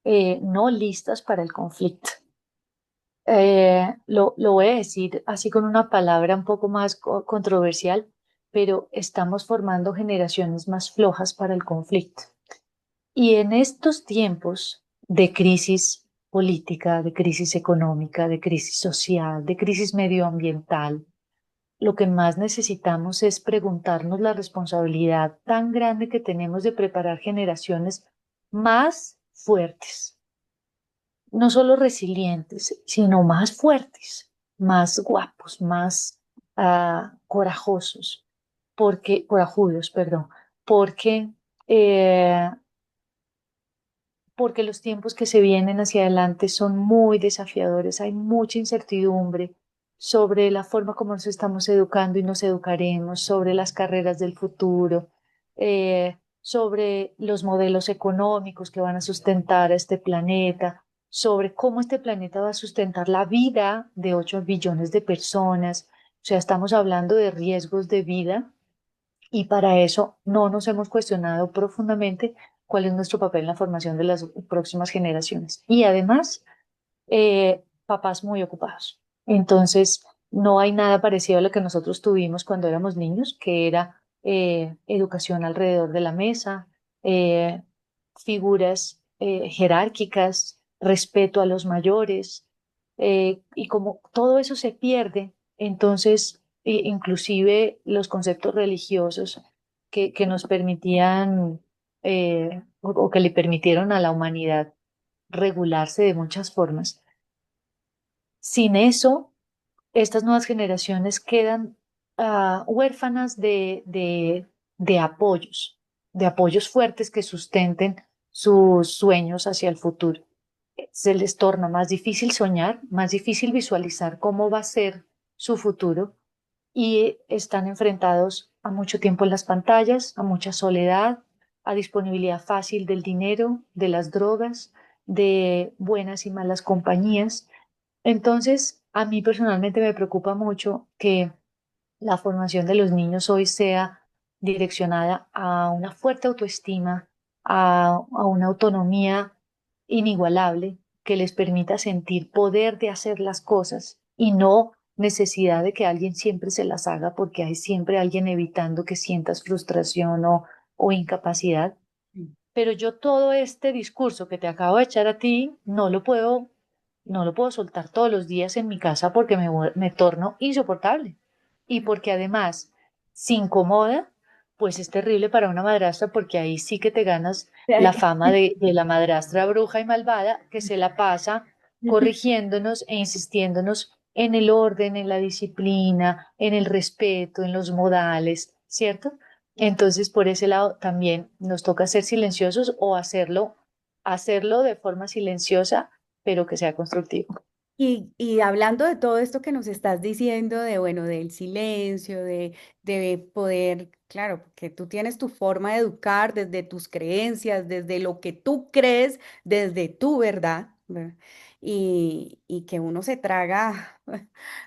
no listas para el conflicto. Lo voy a decir así con una palabra un poco más controversial, pero estamos formando generaciones más flojas para el conflicto. Y en estos tiempos de crisis política, de crisis económica, de crisis social, de crisis medioambiental, lo que más necesitamos es preguntarnos la responsabilidad tan grande que tenemos de preparar generaciones más fuertes, no solo resilientes, sino más fuertes, más guapos, más corajosos, corajudos, perdón, porque, eh, porque los tiempos que se vienen hacia adelante son muy desafiadores, hay mucha incertidumbre sobre la forma como nos estamos educando y nos educaremos, sobre las carreras del futuro, sobre los modelos económicos que van a sustentar a este planeta, sobre cómo este planeta va a sustentar la vida de 8 billones de personas. O sea, estamos hablando de riesgos de vida y para eso no nos hemos cuestionado profundamente cuál es nuestro papel en la formación de las próximas generaciones. Y además, papás muy ocupados. Entonces, no hay nada parecido a lo que nosotros tuvimos cuando éramos niños, que era educación alrededor de la mesa, eh, figuras jerárquicas, respeto a los mayores, y como todo eso se pierde, entonces, inclusive los conceptos religiosos que nos permitían o que le permitieron a la humanidad regularse de muchas formas. Sin eso, estas nuevas generaciones quedan huérfanas de apoyos fuertes que sustenten sus sueños hacia el futuro. Se les torna más difícil soñar, más difícil visualizar cómo va a ser su futuro y están enfrentados a mucho tiempo en las pantallas, a mucha soledad, a disponibilidad fácil del dinero, de las drogas, de buenas y malas compañías. Entonces, a mí personalmente me preocupa mucho que la formación de los niños hoy sea direccionada a una fuerte autoestima, a una autonomía inigualable que les permita sentir poder de hacer las cosas y no necesidad de que alguien siempre se las haga porque hay siempre alguien evitando que sientas frustración o incapacidad. sí. Pero yo todo este discurso que te acabo de echar a ti no lo puedo soltar todos los días en mi casa porque me torno insoportable. Y porque además, si incomoda, pues es terrible para una madrastra porque ahí sí que te ganas la fama de la madrastra bruja y malvada que se la pasa corrigiéndonos e insistiéndonos en el orden, en la disciplina, en el respeto, en los modales, ¿cierto? Entonces, por ese lado también nos toca ser silenciosos o hacerlo de forma silenciosa, pero que sea constructivo. Y hablando de todo esto que nos estás diciendo, de bueno, del silencio, de poder, claro, que tú tienes tu forma de educar desde tus creencias, desde lo que tú crees, desde tu verdad. ¿verdad? Y que uno se traga,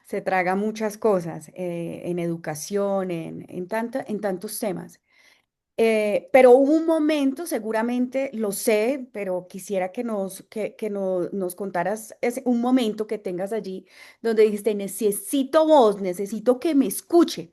se traga muchas cosas en educación, en tantos temas. Pero hubo un momento, seguramente lo sé, pero quisiera nos contaras un momento que tengas allí donde dijiste, necesito voz, necesito que me escuche.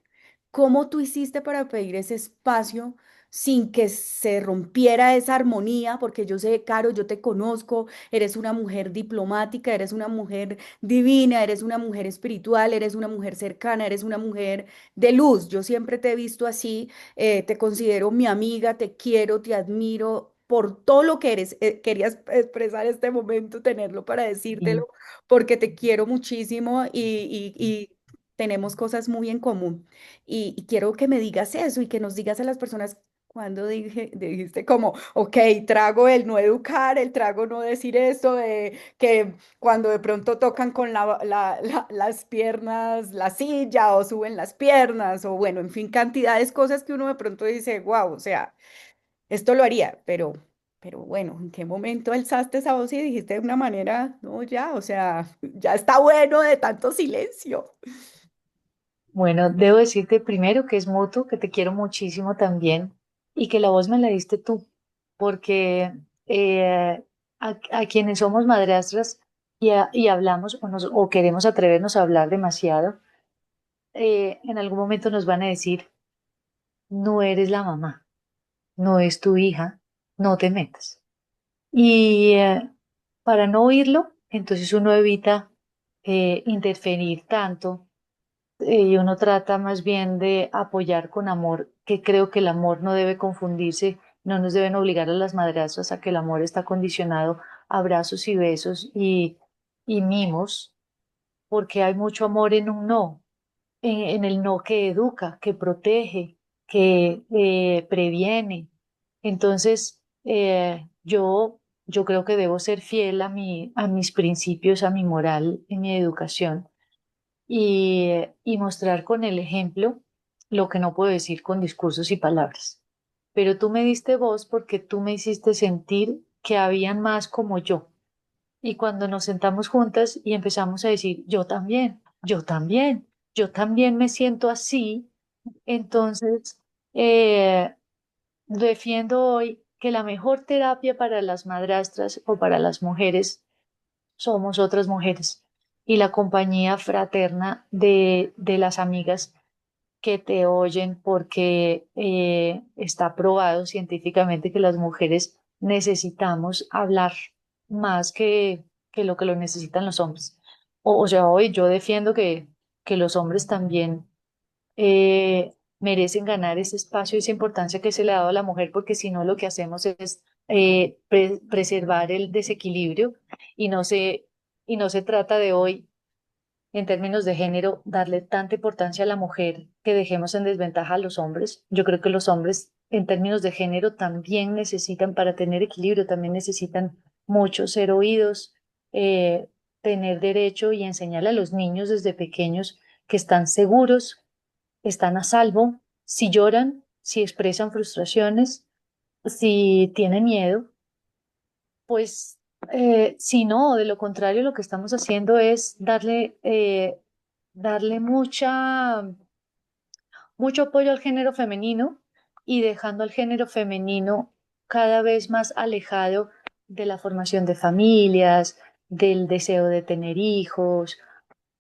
¿Cómo tú hiciste para pedir ese espacio sin que se rompiera esa armonía? Porque yo sé, Caro, yo te conozco, eres una mujer diplomática, eres una mujer divina, eres una mujer espiritual, eres una mujer cercana, eres una mujer de luz. Yo siempre te he visto así, te considero mi amiga, te quiero, te admiro por todo lo que eres. Querías expresar este momento, tenerlo para Y decírtelo, porque te quiero muchísimo y tenemos cosas muy en común. Y quiero que me digas eso y que nos digas a las personas cuando dijiste como, ok, trago el no educar, el trago no decir esto, de que cuando de pronto tocan con las piernas la silla o suben las piernas o bueno, en fin, cantidades de cosas que uno de pronto dice, wow, o sea, esto lo haría, pero bueno, ¿en qué momento alzaste esa voz y dijiste de una manera, no, ya, o sea, ya está bueno de tanto silencio? bueno, debo decirte primero que es mutuo, que te quiero muchísimo también y que la voz me la diste tú, porque a quienes somos madrastras y hablamos o queremos atrevernos a hablar demasiado, en algún momento nos van a decir, no eres la mamá, no es tu hija, no te metas. Y para no oírlo, entonces uno evita interferir tanto y uno trata más bien de apoyar con amor, que creo que el amor no debe confundirse, no nos deben obligar a las madrastras a que el amor está condicionado a abrazos y besos y mimos, porque hay mucho amor en un no, en el no que educa, que protege, que previene. Entonces, yo creo que debo ser fiel a mis principios, a mi moral en mi educación y mostrar con el ejemplo lo que no puedo decir con discursos y palabras. Pero tú me diste voz porque tú me hiciste sentir que habían más como yo. Y cuando nos sentamos juntas y empezamos a decir, yo también, yo también, yo también me siento así, entonces eh, defiendo hoy que la mejor terapia para las madrastras o para las mujeres somos otras mujeres y la compañía fraterna de las amigas que te oyen porque está probado científicamente que las mujeres necesitamos hablar más que lo necesitan los hombres. O sea, hoy yo defiendo que los hombres también merecen ganar ese espacio y esa importancia que se le ha dado a la mujer, porque si no lo que hacemos es preservar el desequilibrio y y no se trata de hoy, en términos de género, darle tanta importancia a la mujer que dejemos en desventaja a los hombres. Yo creo que los hombres, en términos de género, también necesitan, para tener equilibrio, también necesitan mucho ser oídos, tener derecho y enseñarle a los niños desde pequeños que están seguros, están a salvo, si lloran, si expresan frustraciones, si tienen miedo, pues si no, de lo contrario, lo que estamos haciendo es darle mucho apoyo al género femenino y dejando al género femenino cada vez más alejado de la formación de familias, del deseo de tener hijos.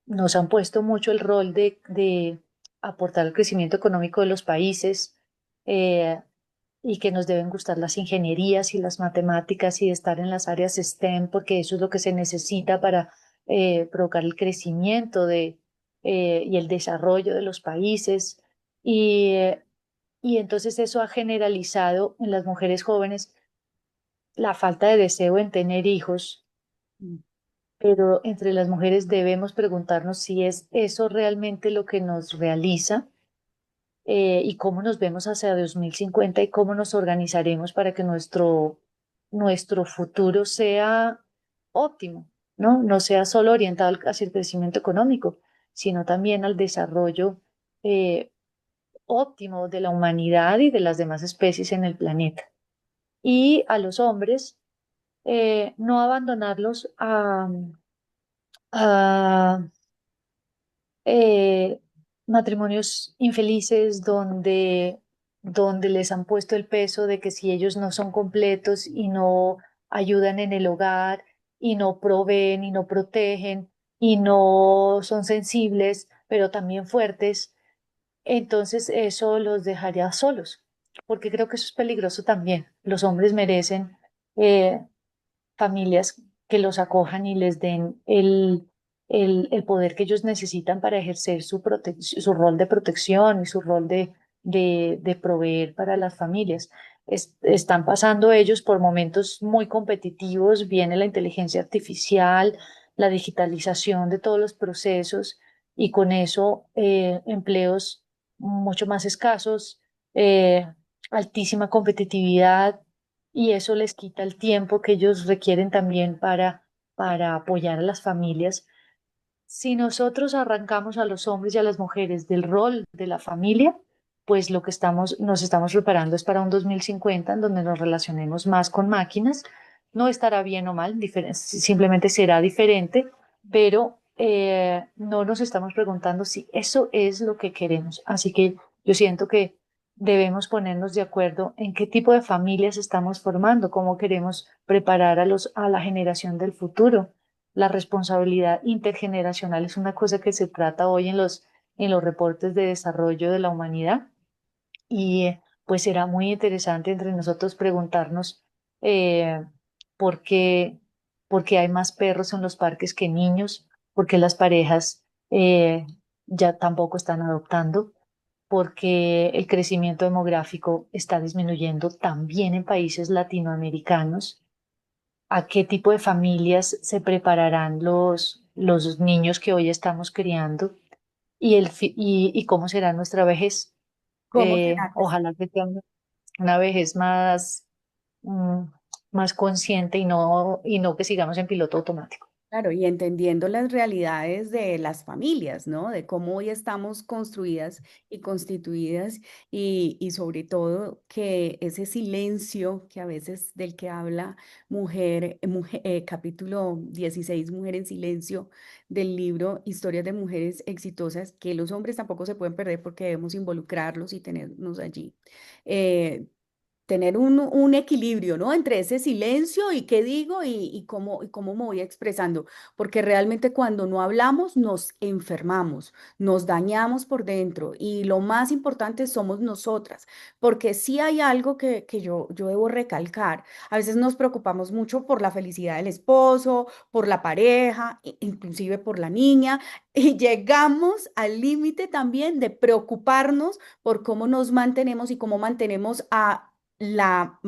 Nos han puesto mucho el rol de aportar al crecimiento económico de los países eh, y que nos deben gustar las ingenierías y las matemáticas y estar en las áreas STEM porque eso es lo que se necesita para provocar el crecimiento y el desarrollo de los países. Y, eh, y entonces eso ha generalizado en las mujeres jóvenes la falta de deseo en tener hijos, pero entre las mujeres debemos preguntarnos si es eso realmente lo que nos realiza y cómo nos vemos hacia 2050 y cómo nos organizaremos para que nuestro futuro sea óptimo, ¿no? No sea solo orientado hacia el crecimiento económico, sino también al desarrollo eh, óptimo de la humanidad y de las demás especies en el planeta. Y a los hombres no abandonarlos a eh, matrimonios infelices donde les han puesto el peso de que si ellos no son completos y no ayudan en el hogar y no proveen y no protegen y no son sensibles, pero también fuertes, entonces eso los dejaría solos, porque creo que eso es peligroso también. Los hombres merecen eh, familias que los acojan y les den el poder que ellos necesitan para ejercer su rol de protección y su rol de proveer para las familias. Están pasando ellos por momentos muy competitivos, viene la inteligencia artificial, la digitalización de todos los procesos y con eso empleos mucho más escasos, eh, altísima competitividad y eso les quita el tiempo que ellos requieren también para apoyar a las familias. Si nosotros arrancamos a los hombres y a las mujeres del rol de la familia, pues lo que nos estamos preparando es para un 2050 en donde nos relacionemos más con máquinas. No estará bien o mal, simplemente será diferente, pero no nos estamos preguntando si eso es lo que queremos. Así que yo siento que debemos ponernos de acuerdo en qué tipo de familias estamos formando, cómo queremos preparar a la generación del futuro. La responsabilidad intergeneracional es una cosa que se trata hoy en los reportes de desarrollo de la humanidad y pues será muy interesante entre nosotros preguntarnos eh, por qué, por qué hay más perros en los parques que niños, por qué las parejas ya tampoco están adoptando, porque el crecimiento demográfico está disminuyendo también en países latinoamericanos, a qué tipo de familias se prepararán los niños que hoy estamos criando y cómo será nuestra vejez. ¿Cómo será que Ojalá que sea una vejez más, mm, más consciente y no que sigamos en piloto automático. Claro, y entendiendo las realidades de las familias, ¿no? De cómo hoy estamos construidas y constituidas y sobre todo que ese silencio que a veces del que habla capítulo 16 Mujer en Silencio del libro Historias de Mujeres Exitosas, que los hombres tampoco se pueden perder porque debemos involucrarlos y tenernos allí. Eh, Tener un equilibrio, ¿no? Entre ese silencio y qué digo y cómo me voy expresando, porque realmente cuando no hablamos nos enfermamos, nos dañamos por dentro y lo más importante somos nosotras, porque sí hay algo que yo debo recalcar. A veces nos preocupamos mucho por la felicidad del esposo, por la pareja, inclusive por la niña, y llegamos al límite también de preocuparnos por cómo nos mantenemos y cómo mantenemos a la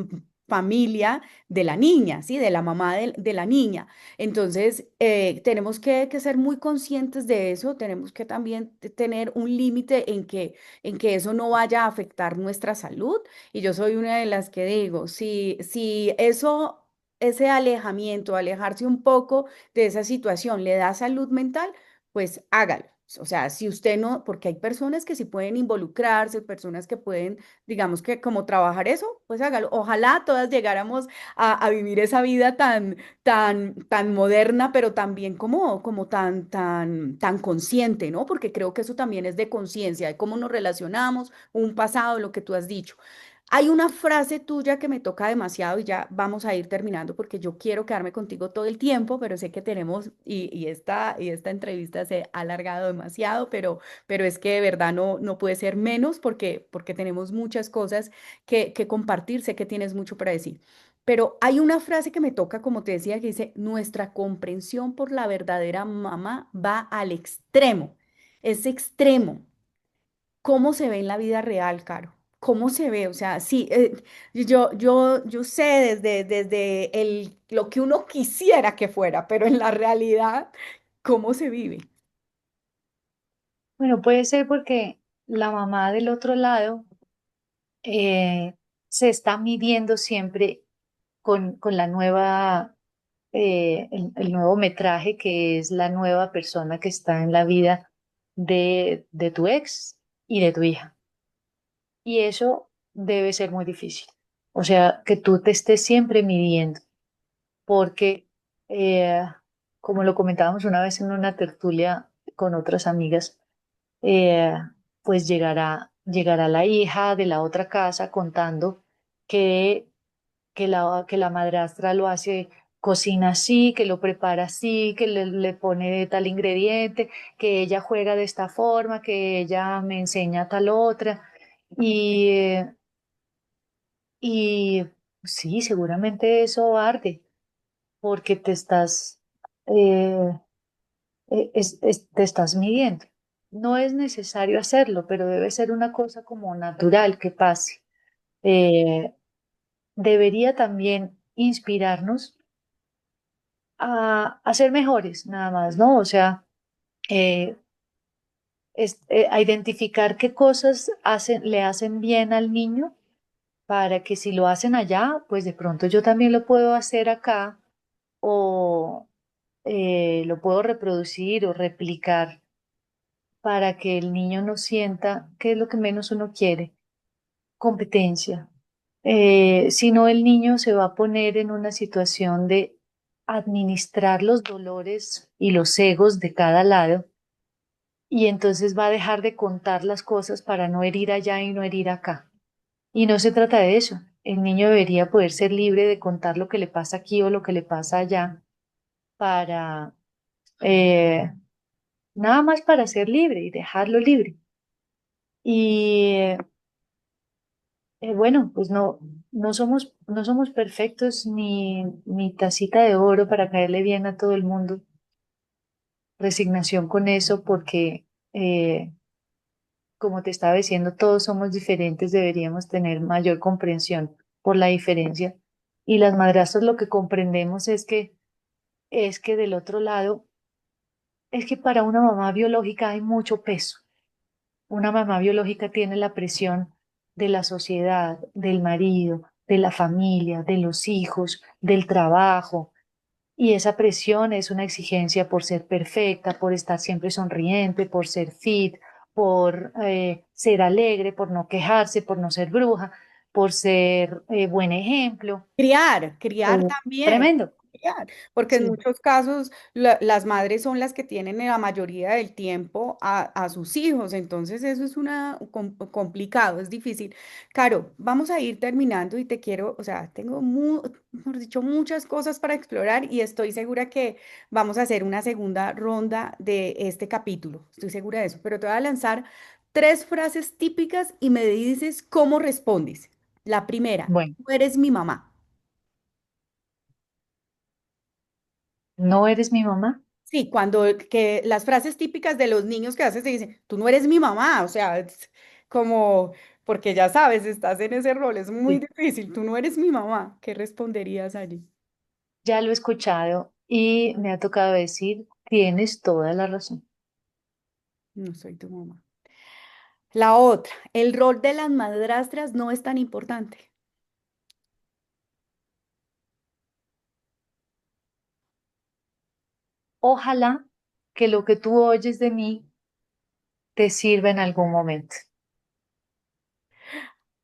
familia de la niña, ¿sí? De la mamá de la niña. Entonces, tenemos que ser muy conscientes de eso, tenemos que también tener un límite en que eso no vaya a afectar nuestra salud. Y yo soy una de las que digo, si eso, ese alejamiento, alejarse un poco de esa situación le da salud mental, pues hágalo. O sea, si usted no, porque hay personas que sí pueden involucrarse, personas que pueden digamos que como trabajar eso, pues hágalo. Ojalá todas llegáramos a vivir esa vida tan moderna, pero también como tan consciente, ¿no? Porque creo que eso también es de conciencia, de cómo nos relacionamos, un pasado, lo que tú has dicho. Hay una frase tuya que me toca demasiado y ya vamos a ir terminando porque yo quiero quedarme contigo todo el tiempo, pero sé que tenemos, y esta entrevista se ha alargado demasiado, pero es que de verdad no puede ser menos porque tenemos muchas cosas que compartir, sé que tienes mucho para decir. Pero hay una frase que me toca, como te decía, que dice, nuestra comprensión por la verdadera mamá va al extremo, es extremo. ¿Cómo se ve en la vida real, Caro? ¿Cómo se ve? O sea, sí, yo sé desde lo que uno quisiera que fuera, pero en la realidad, ¿cómo se vive? Bueno, puede ser porque la mamá del otro lado eh, se está midiendo siempre con la nueva, el nuevo metraje que es la nueva persona que está en la vida de tu ex y de tu hija. Y eso debe ser muy difícil. O sea, que tú te estés siempre midiendo. porque, eh, como lo comentábamos una vez en una tertulia con otras amigas, eh, pues llegará la hija de la otra casa contando que, que la madrastra lo hace, cocina así, que lo prepara así, que le pone tal ingrediente, que ella juega de esta forma, que ella me enseña tal otra. Y, y sí, seguramente eso arde, porque eh, te estás midiendo. No es necesario hacerlo, pero debe ser una cosa como natural que pase. Eh, Debería también inspirarnos a ser mejores, nada más, ¿no? O sea, eh, a identificar qué cosas le hacen bien al niño para que si lo hacen allá, pues de pronto yo también lo puedo hacer acá o lo puedo reproducir o replicar para que el niño no sienta que es lo que menos uno quiere, competencia. Si no, el niño se va a poner en una situación de administrar los dolores y los egos de cada lado y entonces va a dejar de contar las cosas para no herir allá y no herir acá. Y no se trata de eso. El niño debería poder ser libre de contar lo que le pasa aquí o lo que le pasa allá para eh, nada más para ser libre y dejarlo libre. Y bueno, pues no somos perfectos ni tacita de oro para caerle bien a todo el mundo. Resignación con eso porque, como te estaba diciendo, todos somos diferentes, deberíamos tener mayor comprensión por la diferencia. Y las madrastras lo que comprendemos es que del otro lado, es que para una mamá biológica hay mucho peso. Una mamá biológica tiene la presión de la sociedad, del marido, de la familia, de los hijos, del trabajo. Y esa presión es una exigencia por ser perfecta, por estar siempre sonriente, por ser fit, por ser alegre, por no quejarse, por no ser bruja, por ser buen ejemplo. Criar también. Tremendo. Criar, porque en Sí. muchos casos las madres son las que tienen la mayoría del tiempo a sus hijos, entonces eso es complicado, es difícil. Caro, vamos a ir terminando y te quiero, o sea, tengo, mejor dicho, muchas cosas para explorar y estoy segura que vamos a hacer una segunda ronda de este capítulo, estoy segura de eso, pero te voy a lanzar tres frases típicas y me dices cómo respondes. La primera, Bueno, tú eres mi mamá. ¿no eres mi mamá? Sí, cuando que las frases típicas de los niños que haces te dicen, tú no eres mi mamá, o sea, es como, porque ya sabes, estás en ese rol, es muy Sí. difícil, tú no eres mi mamá, ¿qué responderías allí? Ya lo he escuchado y me ha tocado decir, tienes toda la razón. No soy tu mamá. La otra, el rol de las madrastras no es tan importante. Ojalá que lo que tú oyes de mí te sirva en algún momento.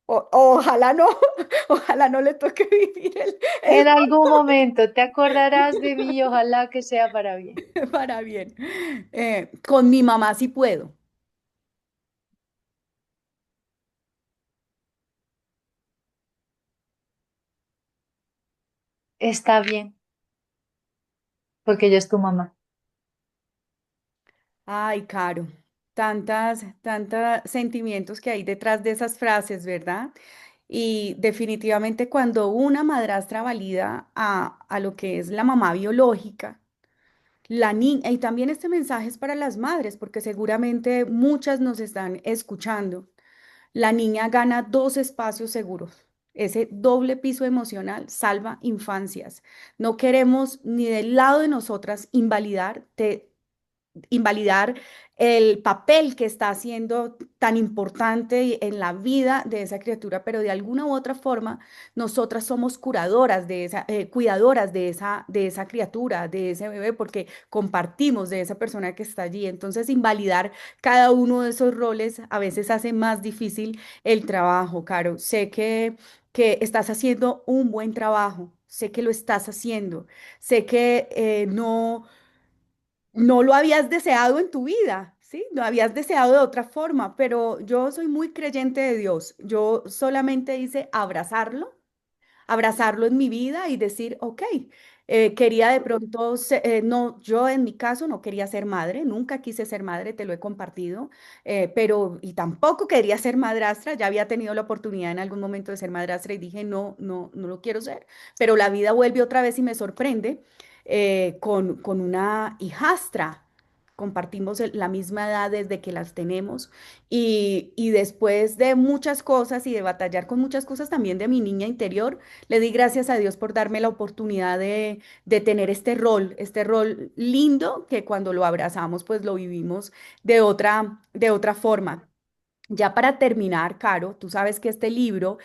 Ojalá no, ojalá no le toque vivir el En algún momento te acordarás de mí y ojalá que sea para bien. para bien. Con mi mamá sí puedo. Está bien, porque ella es tu mamá. Ay, Caro, tantos sentimientos que hay detrás de esas frases, ¿verdad? Y definitivamente cuando una madrastra valida a lo que es la mamá biológica, la niña, y también este mensaje es para las madres, porque seguramente muchas nos están escuchando, la niña gana dos espacios seguros. Ese doble piso emocional salva infancias. No queremos ni del lado de nosotras invalidar el papel que está haciendo tan importante en la vida de esa criatura, pero de alguna u otra forma nosotras somos curadoras de esa, cuidadoras de esa criatura, de ese bebé, porque compartimos de esa persona que está allí. Entonces, invalidar cada uno de esos roles a veces hace más difícil el trabajo, Caro. Sé que que estás haciendo un buen trabajo, sé que lo estás haciendo, sé que no lo habías deseado en tu vida, ¿sí? Lo habías deseado de otra forma, pero yo soy muy creyente de Dios. Yo solamente hice abrazarlo en mi vida y decir, ok, quería de pronto, no, yo en mi caso no quería ser madre, nunca quise ser madre, te lo he compartido, pero y tampoco quería ser madrastra, ya había tenido la oportunidad en algún momento de ser madrastra y dije, no, no, no lo quiero ser, pero la vida vuelve otra vez y me sorprende con una hijastra. Compartimos la misma edad desde que las tenemos y después de muchas cosas y de batallar con muchas cosas también de mi niña interior, le di gracias a Dios por darme la oportunidad de tener este rol lindo que cuando lo abrazamos, pues lo vivimos de otra forma. Ya para terminar, Caro, tú sabes que este libro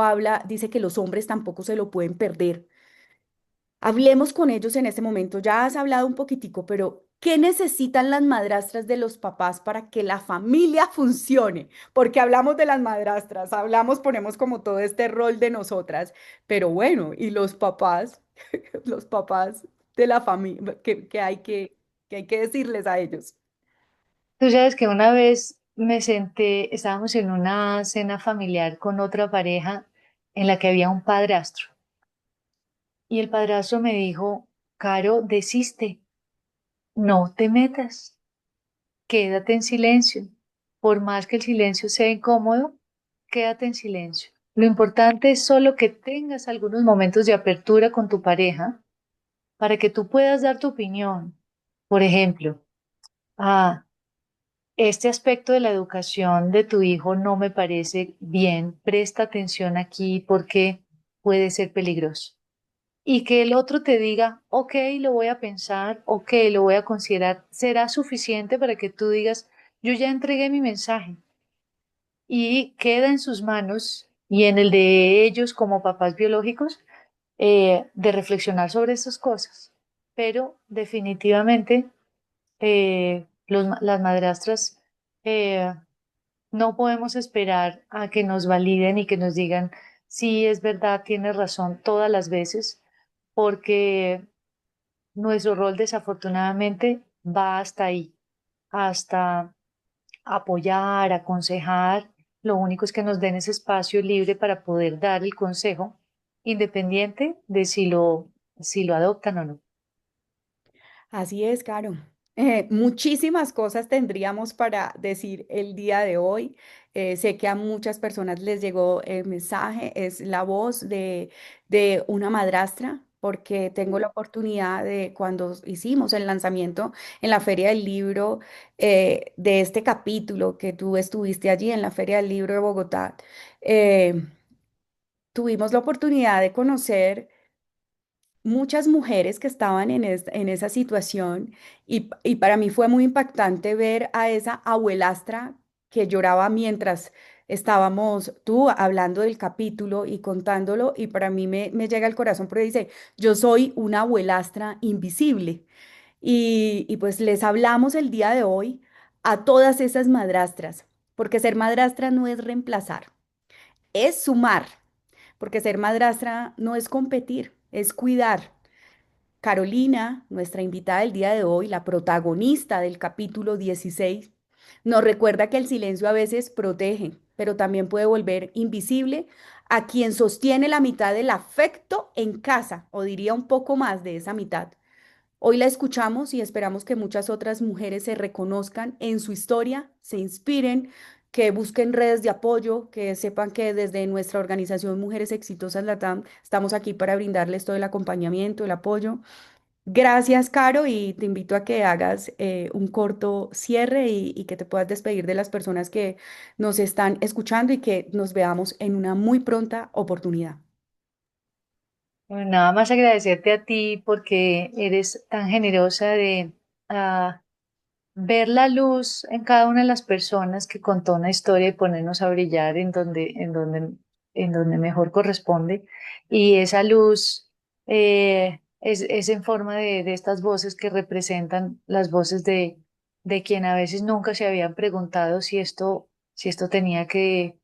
habla, dice que los hombres tampoco se lo pueden perder. Hablemos con ellos en este momento. Ya has hablado un poquitico, pero ¿qué necesitan las madrastras de los papás para que la familia funcione? Porque hablamos de las madrastras, hablamos, ponemos como todo este rol de nosotras, pero bueno, ¿y los papás? Los papás de la familia, que hay que decirles a ellos. Tú sabes que una vez me senté, estábamos en una cena familiar con otra pareja en la que había un padrastro y el padrastro me dijo, Caro, desiste, no te metas, quédate en silencio. Por más que el silencio sea incómodo, quédate en silencio. Lo importante es solo que tengas algunos momentos de apertura con tu pareja para que tú puedas dar tu opinión. Por ejemplo, ah, este aspecto de la educación de tu hijo no me parece bien. Presta atención aquí porque puede ser peligroso. Y que el otro te diga, ok, lo voy a pensar, ok, lo voy a considerar, será suficiente para que tú digas, yo ya entregué mi mensaje y queda en sus manos y en el de ellos como papás biológicos de reflexionar sobre estas cosas. Pero definitivamente las madrastras eh, no podemos esperar a que nos validen y que nos digan, sí, es verdad, tienes razón todas las veces, porque nuestro rol desafortunadamente va hasta ahí, hasta apoyar, aconsejar. Lo único es que nos den ese espacio libre para poder dar el consejo, independiente de si lo adoptan o no. Así es, Caro. Muchísimas cosas tendríamos para decir el día de hoy. Sé que a muchas personas les llegó el mensaje, es la voz de una madrastra, porque tengo la oportunidad de cuando hicimos el lanzamiento en la Feria del Libro de este capítulo que tú estuviste allí en la Feria del Libro de Bogotá, eh, tuvimos la oportunidad de conocer muchas mujeres que estaban en esa situación y para mí fue muy impactante ver a esa abuelastra que lloraba mientras estábamos tú hablando del capítulo y contándolo y para mí me llega al corazón porque dice, yo soy una abuelastra invisible y pues les hablamos el día de hoy a todas esas madrastras, porque ser madrastra no es reemplazar, es sumar, porque ser madrastra no es competir, es cuidar. Carolina, nuestra invitada del día de hoy, la protagonista del capítulo 16, nos recuerda que el silencio a veces protege, pero también puede volver invisible a quien sostiene la mitad del afecto en casa, o diría un poco más de esa mitad. Hoy la escuchamos y esperamos que muchas otras mujeres se reconozcan en su historia, se inspiren, que busquen redes de apoyo, que sepan que desde nuestra organización Mujeres Exitosas Latam estamos aquí para brindarles todo el acompañamiento, el apoyo. Gracias, Caro, y te invito a que hagas un corto cierre y que te puedas despedir de las personas que nos están escuchando y que nos veamos en una muy pronta oportunidad. Bueno, nada más agradecerte a ti porque eres tan generosa de ah, ver la luz en cada una de las personas que contó una historia y ponernos a brillar en donde mejor corresponde. Y esa luz es en forma de estas voces que representan las voces de quien a veces nunca se habían preguntado si esto tenía que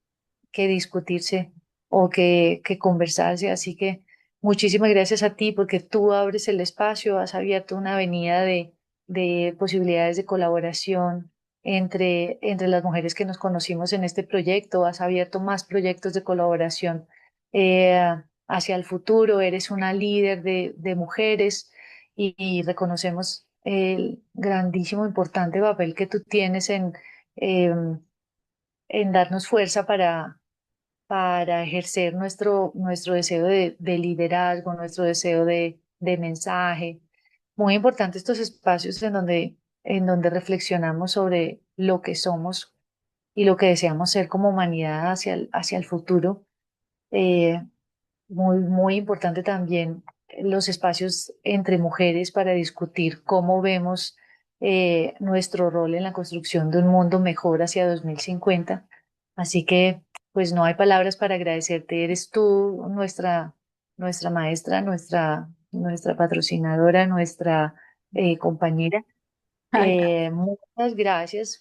discutirse o que conversarse. Así que muchísimas gracias a ti porque tú abres el espacio, has abierto una avenida de posibilidades de colaboración entre las mujeres que nos conocimos en este proyecto, has abierto más proyectos de colaboración eh, hacia el futuro, eres una líder de mujeres y reconocemos el grandísimo, importante papel que tú tienes em, en darnos fuerza para ejercer nuestro deseo de liderazgo, nuestro deseo de mensaje. Muy importante estos espacios en donde reflexionamos sobre lo que somos y lo que deseamos ser como humanidad hacia el futuro. Eh, muy importante también los espacios entre mujeres para discutir cómo vemos nuestro rol en la construcción de un mundo mejor hacia 2050. Así que, pues no hay palabras para agradecerte. Eres tú nuestra maestra, nuestra patrocinadora, nuestra compañera. Muchas gracias,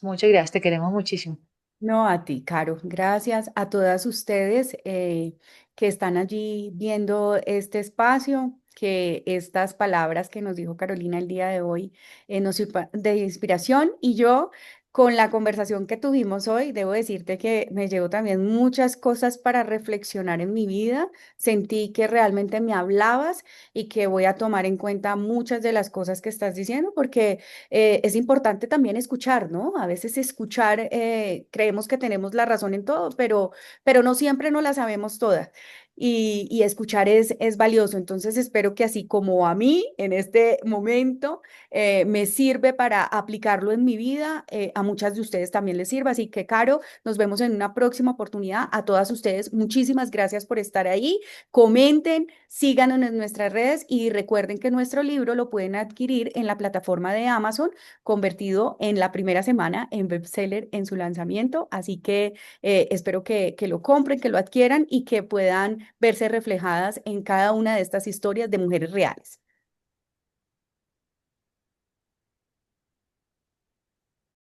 te queremos muchísimo. No, a ti, Caro. Gracias a todas ustedes que están allí viendo este espacio, que estas palabras que nos dijo Carolina el día de hoy nos sirvan de inspiración. Y yo, con la conversación que tuvimos hoy, debo decirte que me llevo también muchas cosas para reflexionar en mi vida. Sentí que realmente me hablabas y que voy a tomar en cuenta muchas de las cosas que estás diciendo, porque es importante también escuchar, ¿no? A veces escuchar, creemos que tenemos la razón en todo, pero no siempre no la sabemos todas. Y escuchar es valioso. Entonces espero que así como a mí en este momento me sirve para aplicarlo en mi vida, a muchas de ustedes también les sirva. Así que, Caro, nos vemos en una próxima oportunidad. A todas ustedes, muchísimas gracias por estar ahí. Comenten, síganos en nuestras redes y recuerden que nuestro libro lo pueden adquirir en la plataforma de Amazon, convertido en la primera semana en bestseller en su lanzamiento. Así que espero que lo compren, que lo adquieran y que puedan verse reflejadas en cada una de estas historias de mujeres reales.